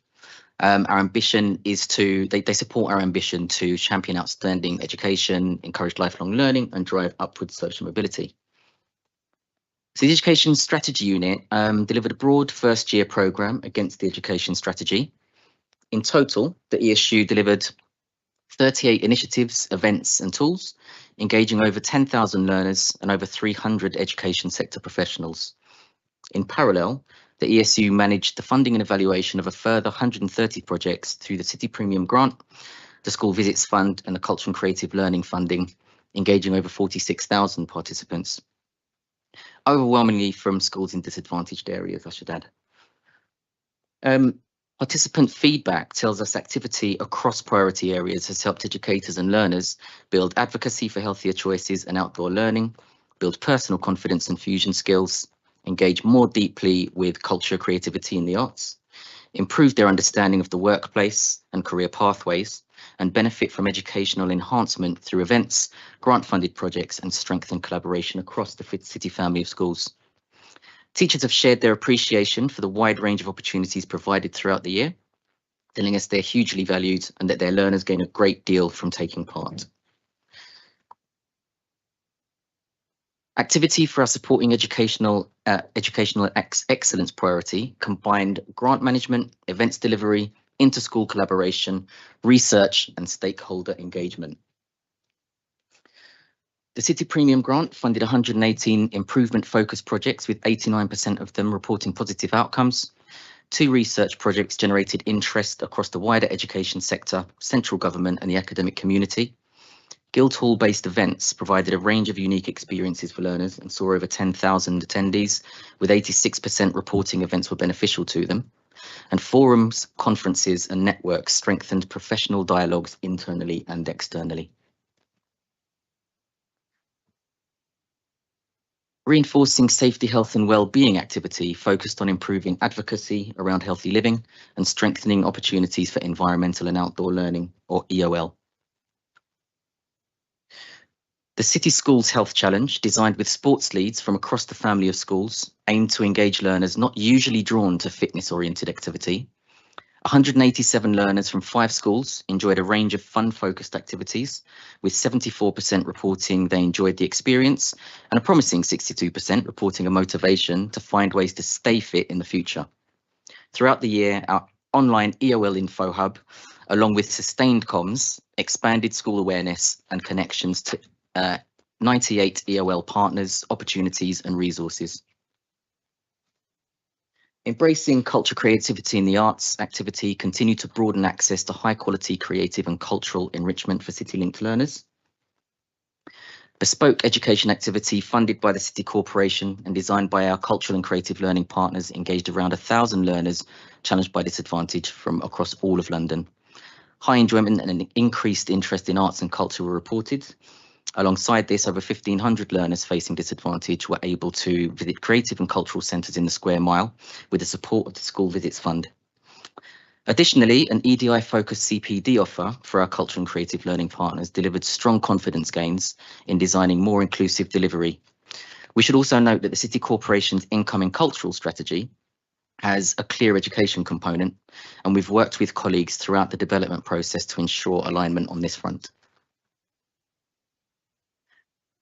Our ambition is to, they support our ambition to champion outstanding education, encourage lifelong learning and drive upward social mobility. So the Education Strategy Unit delivered a broad first year programme against the education strategy. In total, the ESU delivered 38 initiatives, events and tools, engaging over 10,000 learners and over 300 education sector professionals. In parallel, the ESU managed the funding and evaluation of a further 130 projects through the City Premium Grant, the School Visits Fund and the Cultural and Creative Learning funding, engaging over 46,000 participants. Overwhelmingly from schools in disadvantaged areas, I should add. Participant feedback tells us activity across priority areas has helped educators and learners build advocacy for healthier choices and outdoor learning, build personal confidence and fusion skills, engage more deeply with culture, creativity and the arts, improve their understanding of the workplace and career pathways, and benefit from educational enhancement through events, grant-funded projects and strengthen collaboration across the City family of schools. Teachers have shared their appreciation for the wide range of opportunities provided throughout the year, telling us they're hugely valued and that their learners gain a great deal from taking part. Activity for our supporting educational excellence priority combined grant management, events delivery, inter-school collaboration, research and stakeholder engagement. The City Premium Grant funded 118 improvement-focused projects, with 89% of them reporting positive outcomes. 2 research projects generated interest across the wider education sector, central government and the academic community. Guildhall-based events provided a range of unique experiences for learners and saw over 10,000 attendees, with 86% reporting events were beneficial to them. And forums, conferences and networks strengthened professional dialogues internally and externally. Reinforcing safety, health and well-being activity focused on improving advocacy around healthy living and strengthening opportunities for environmental and outdoor learning, or EOL. The City Schools Health Challenge, designed with sports leads from across the family of schools, aimed to engage learners not usually drawn to fitness-oriented activity. 187 learners from 5 schools enjoyed a range of fun-focused activities, with 74% reporting they enjoyed the experience and a promising 62% reporting a motivation to find ways to stay fit in the future. Throughout the year, our online EOL Info Hub, along with sustained comms, expanded school awareness and connections to 98 EOL partners, opportunities and resources. Embracing culture, creativity in the arts activity continue to broaden access to high quality creative and cultural enrichment for City Linked learners. Bespoke education activity funded by the City Corporation and designed by our cultural and creative learning partners engaged around 1,000 learners challenged by disadvantage from across all of London. High enjoyment and an increased interest in arts and culture were reported. Alongside this, over 1,500 learners facing disadvantage were able to visit creative and cultural centres in the Square Mile with the support of the School Visits Fund. Additionally, an EDI-focused CPD offer for our cultural and creative learning partners delivered strong confidence gains in designing more inclusive delivery. We should also note that the City Corporation's incoming cultural strategy has a clear education component, and we've worked with colleagues throughout the development process to ensure alignment on this front.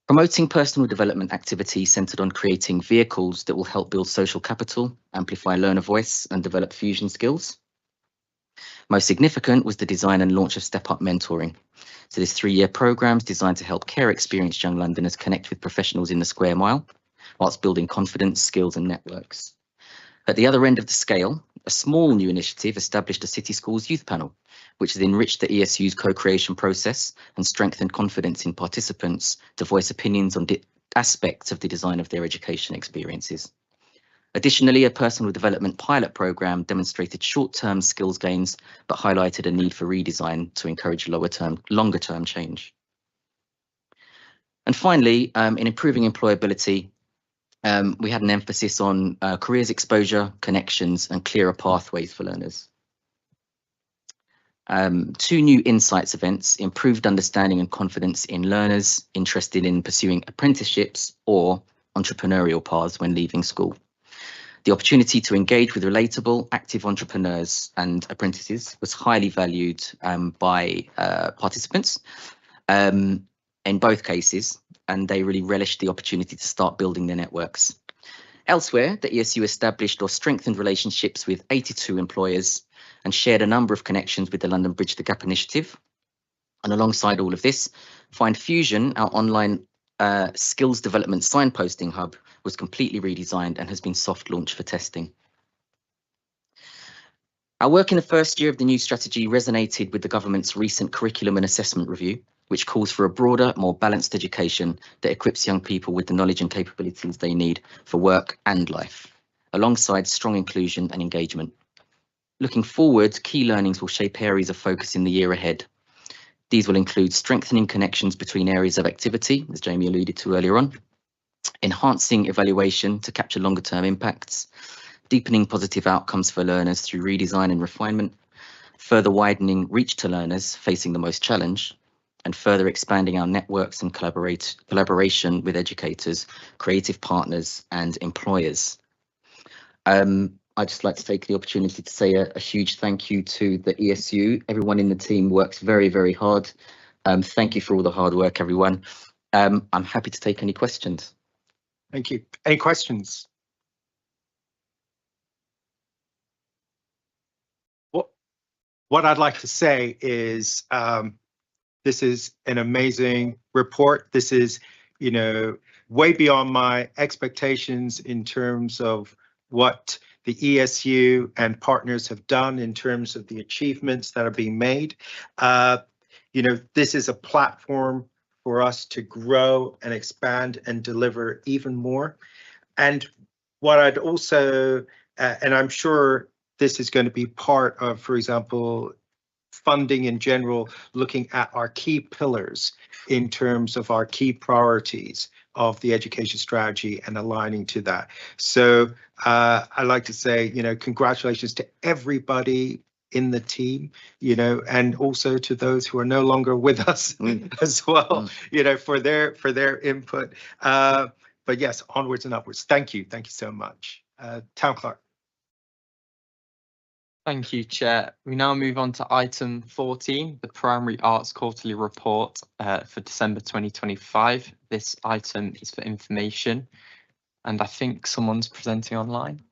Promoting personal development activity centred on creating vehicles that will help build social capital, amplify learner voice and develop fusion skills. Most significant was the design and launch of Step Up Mentoring. So this 3-year programme is designed to help care experienced young Londoners connect with professionals in the Square Mile, whilst building confidence, skills and networks. At the other end of the scale, a small new initiative established a City Schools Youth Panel, which has enriched the ESU's co-creation process and strengthened confidence in participants to voice opinions on aspects of the design of their education experiences. Additionally, a personal development pilot programme demonstrated short-term skills gains, but highlighted a need for redesign to encourage longer-term change. And finally, in improving employability, we had an emphasis on careers exposure, connections, and clearer pathways for learners. 2 new insights events, improved understanding and confidence in learners interested in pursuing apprenticeships or entrepreneurial paths when leaving school. The opportunity to engage with relatable, active entrepreneurs and apprentices was highly valued by participants in both cases, and they really relished the opportunity to start building their networks. Elsewhere, the ESU established or strengthened relationships with 82 employers and shared a number of connections with the London Bridge the Gap initiative. And alongside all of this, Find Fusion, our online skills development signposting hub, was completely redesigned and has been soft launched for testing. Our work in the first year of the new strategy resonated with the government's recent curriculum and assessment review, which calls for a broader, more balanced education that equips young people with the knowledge and capabilities they need for work and life, alongside strong inclusion and engagement. Looking forward, key learnings will shape areas of focus in the year ahead. These will include strengthening connections between areas of activity, as Jamie alluded to earlier on, enhancing evaluation to capture longer-term impacts, deepening positive outcomes for learners through redesign and refinement, further widening reach to learners facing the most challenge, and further expanding our networks and collaboration with educators, creative partners and employers. I'd just like to take the opportunity to say a huge thank you to the ESU. Everyone in the team works very, very hard. Thank you for all the hard work, everyone. I'm happy to take any questions. Thank you. Any questions? What I'd like to say is this is an amazing report. This is, you know, way beyond my expectations in terms of what the ESU and partners have done in terms of the achievements that are being made. You know, this is a platform for us to grow and expand and deliver even more. And what I'd also, and I'm sure this is going to be part of, for example, funding in general, looking at our key pillars in terms of our key priorities of the education strategy and aligning to that. So I'd like to say, you know, congratulations to everybody in the team, you know, and also to those who are no longer with us as well, you know, for their input. But yes, onwards and upwards. Thank you so much. Town Clerk. Thank you, Chair. We now move on to item 14, the Primary Arts Quarterly Report for December 2025. This item is for information, and I think someone's presenting online.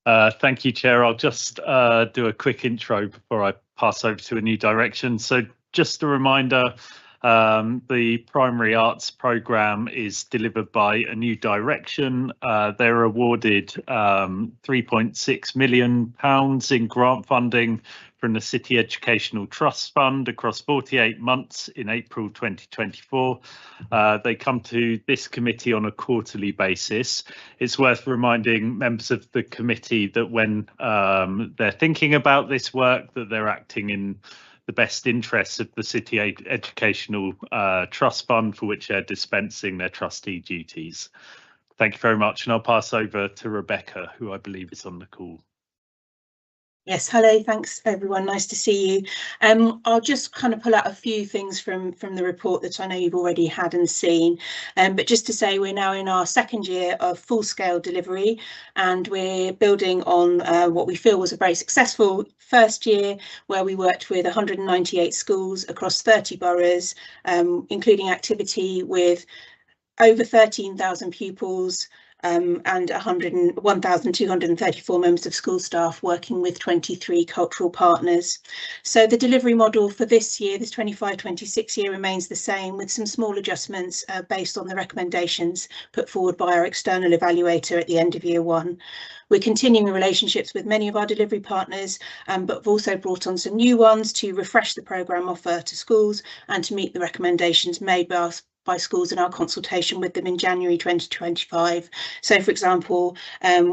Thank you, Chair. I'll just do a quick intro before I pass over to a new direction. So just a reminder, The primary arts programme is delivered by a new direction. They're awarded £3.6 million in grant funding from the City Educational Trust Fund across 48 months in April 2024. They come to this committee on a quarterly basis. It's worth reminding members of the committee that when they're thinking about this work, that they're acting in the best interests of the City Educational Trust Fund, for which they're dispensing their trustee duties. Thank you very much, and I'll pass over to Rebecca, who I believe is on the call. Yes, hello, thanks everyone, nice to see you. I'll just kind of pull out a few things from the report that I know you've already had and seen, but just to say we're now in our second year of full-scale delivery, and we're building on what we feel was a very successful first year, where we worked with 198 schools across 30 boroughs, including activity with over 13,000 pupils, and 1,234 members of school staff working with 23 cultural partners. So the delivery model for this year, this 25-26 year, remains the same, with some small adjustments based on the recommendations put forward by our external evaluator at the end of year one. We're continuing relationships with many of our delivery partners, but we've also brought on some new ones to refresh the programme offer to schools and to meet the recommendations made by schools in our consultation with them in January 2025. So, for example,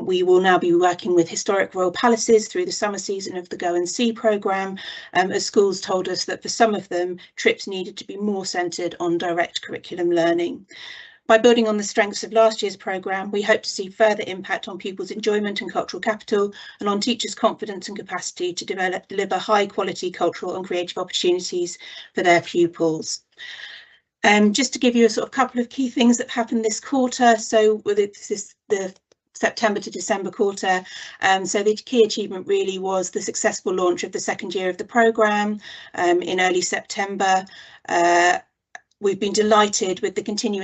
we will now be working with historic royal palaces through the summer season of the Go and See programme, as schools told us that for some of them, trips needed to be more centred on direct curriculum learning. By building on the strengths of last year's programme, we hope to see further impact on pupils' enjoyment and cultural capital, and on teachers' confidence and capacity to deliver high quality cultural and creative opportunities for their pupils. Just to give you a sort of couple of key things that happened this quarter. So this is the September to December quarter. So the key achievement really was the successful launch of the second year of the programme in early September. We've been delighted with the continued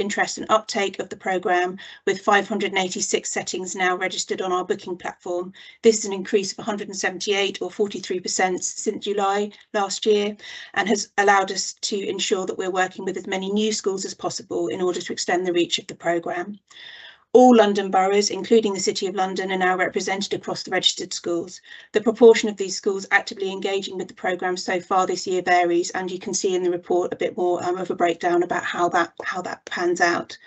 interest and uptake of the programme, with 586 settings now registered on our booking platform. This is an increase of 178 or 43% since July last year, and has allowed us to ensure that we're working with as many new schools as possible in order to extend the reach of the programme. All London boroughs, including the City of London, are now represented across the registered schools. The proportion of these schools actively engaging with the programme so far this year varies, and you can see in the report a bit more of a breakdown about how that pans out.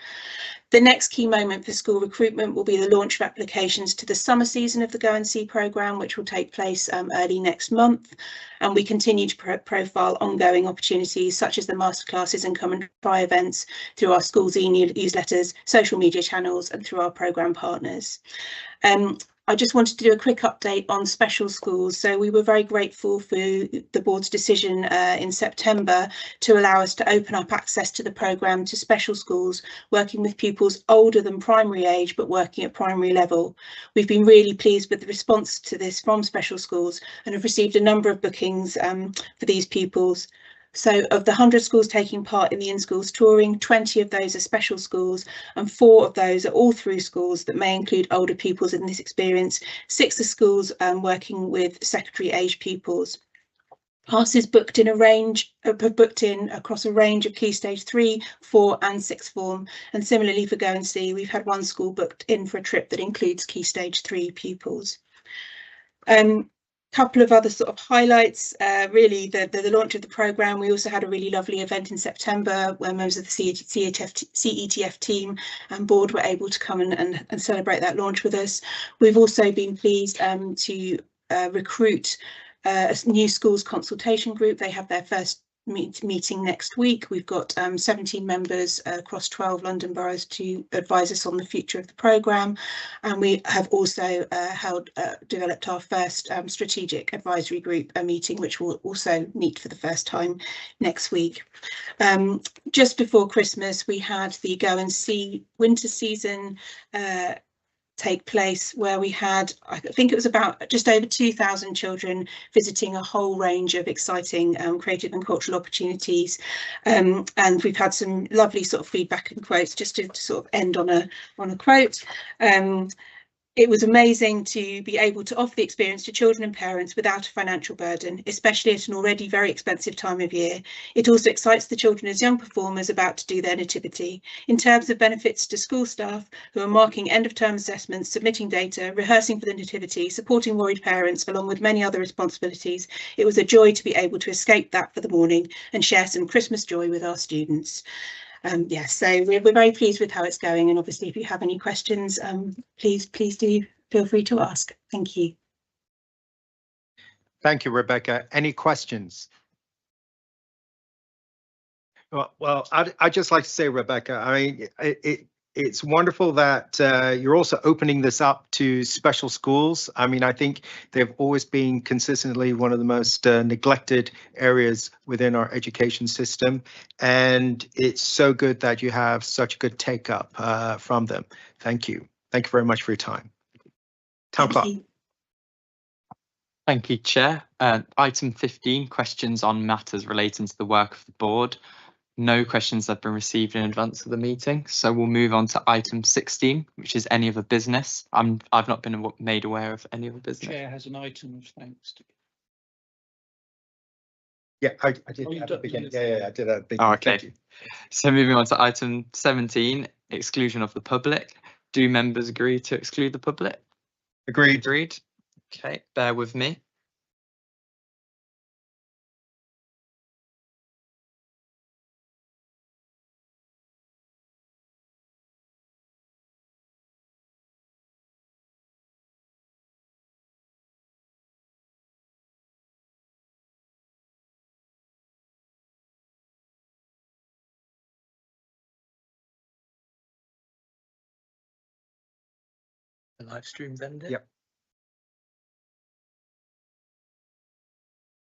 The next key moment for school recruitment will be the launch of applications to the summer season of the Go and See programme, which will take place early next month. And we continue to profile ongoing opportunities such as the masterclasses and come and try events through our schools e-newsletters, social media channels, and through our programme partners. I just wanted to do a quick update on special schools. So we were very grateful for the board's decision in September to allow us to open up access to the programme to special schools, working with pupils older than primary age, but working at primary level. We've been really pleased with the response to this from special schools and have received a number of bookings for these pupils. So of the 100 schools taking part in the in-schools touring, 20 of those are special schools, and 4 of those are all through schools that may include older pupils in this experience. 6 are schools working with secondary age pupils. Passes booked in across a range of Key Stage 3, 4 and 6 form. And similarly for Go and See, we've had one school booked in for a trip that includes Key Stage 3 pupils. Couple of other sort of highlights, really the launch of the programme. We also had a really lovely event in September where members of the CETF team and board were able to come and celebrate that launch with us. We've also been pleased to recruit a new schools consultation group. They have their first meeting next week. We've got 17 members across 12 London boroughs to advise us on the future of the programme, and we have also developed our first strategic advisory group meeting, which will also meet for the first time next week. Just before Christmas, we had the Go and See winter season take place, where we had, I think it was about just over 2,000 children visiting a whole range of exciting creative and cultural opportunities, and we've had some lovely sort of feedback and quotes. Just to sort of end on a quote. It was amazing to be able to offer the experience to children and parents without a financial burden, especially at an already very expensive time of year. It also excites the children as young performers about to do their nativity. In terms of benefits to school staff who are marking end of term assessments, submitting data, rehearsing for the nativity, supporting worried parents, along with many other responsibilities, it was a joy to be able to escape that for the morning and share some Christmas joy with our students. Yes, so we're very pleased with how it's going, and obviously if you have any questions, please do feel free to ask. Thank you. Thank you, Rebecca. Any questions? Well, I'd just like to say, Rebecca, I mean, it's wonderful that you're also opening this up to special schools. I mean, I think they've always been consistently one of the most neglected areas within our education system. And it's so good that you have such good take up from them. Thank you. Thank you very much for your time. Town Clerk. Thank you, Chair. Item 15, questions on matters relating to the work of the board. No questions have been received in advance of the meeting, so we'll move on to item 16, which is any other business. I've not been made aware of any other business. Chair has an item of thanks. Yeah, I did at the beginning. Yeah, I did at the beginning. Oh, okay. So moving on to item 17, exclusion of the public. Do members agree to exclude the public? Agreed. Agreed. Okay, bear with me. The live stream's ended. Yep.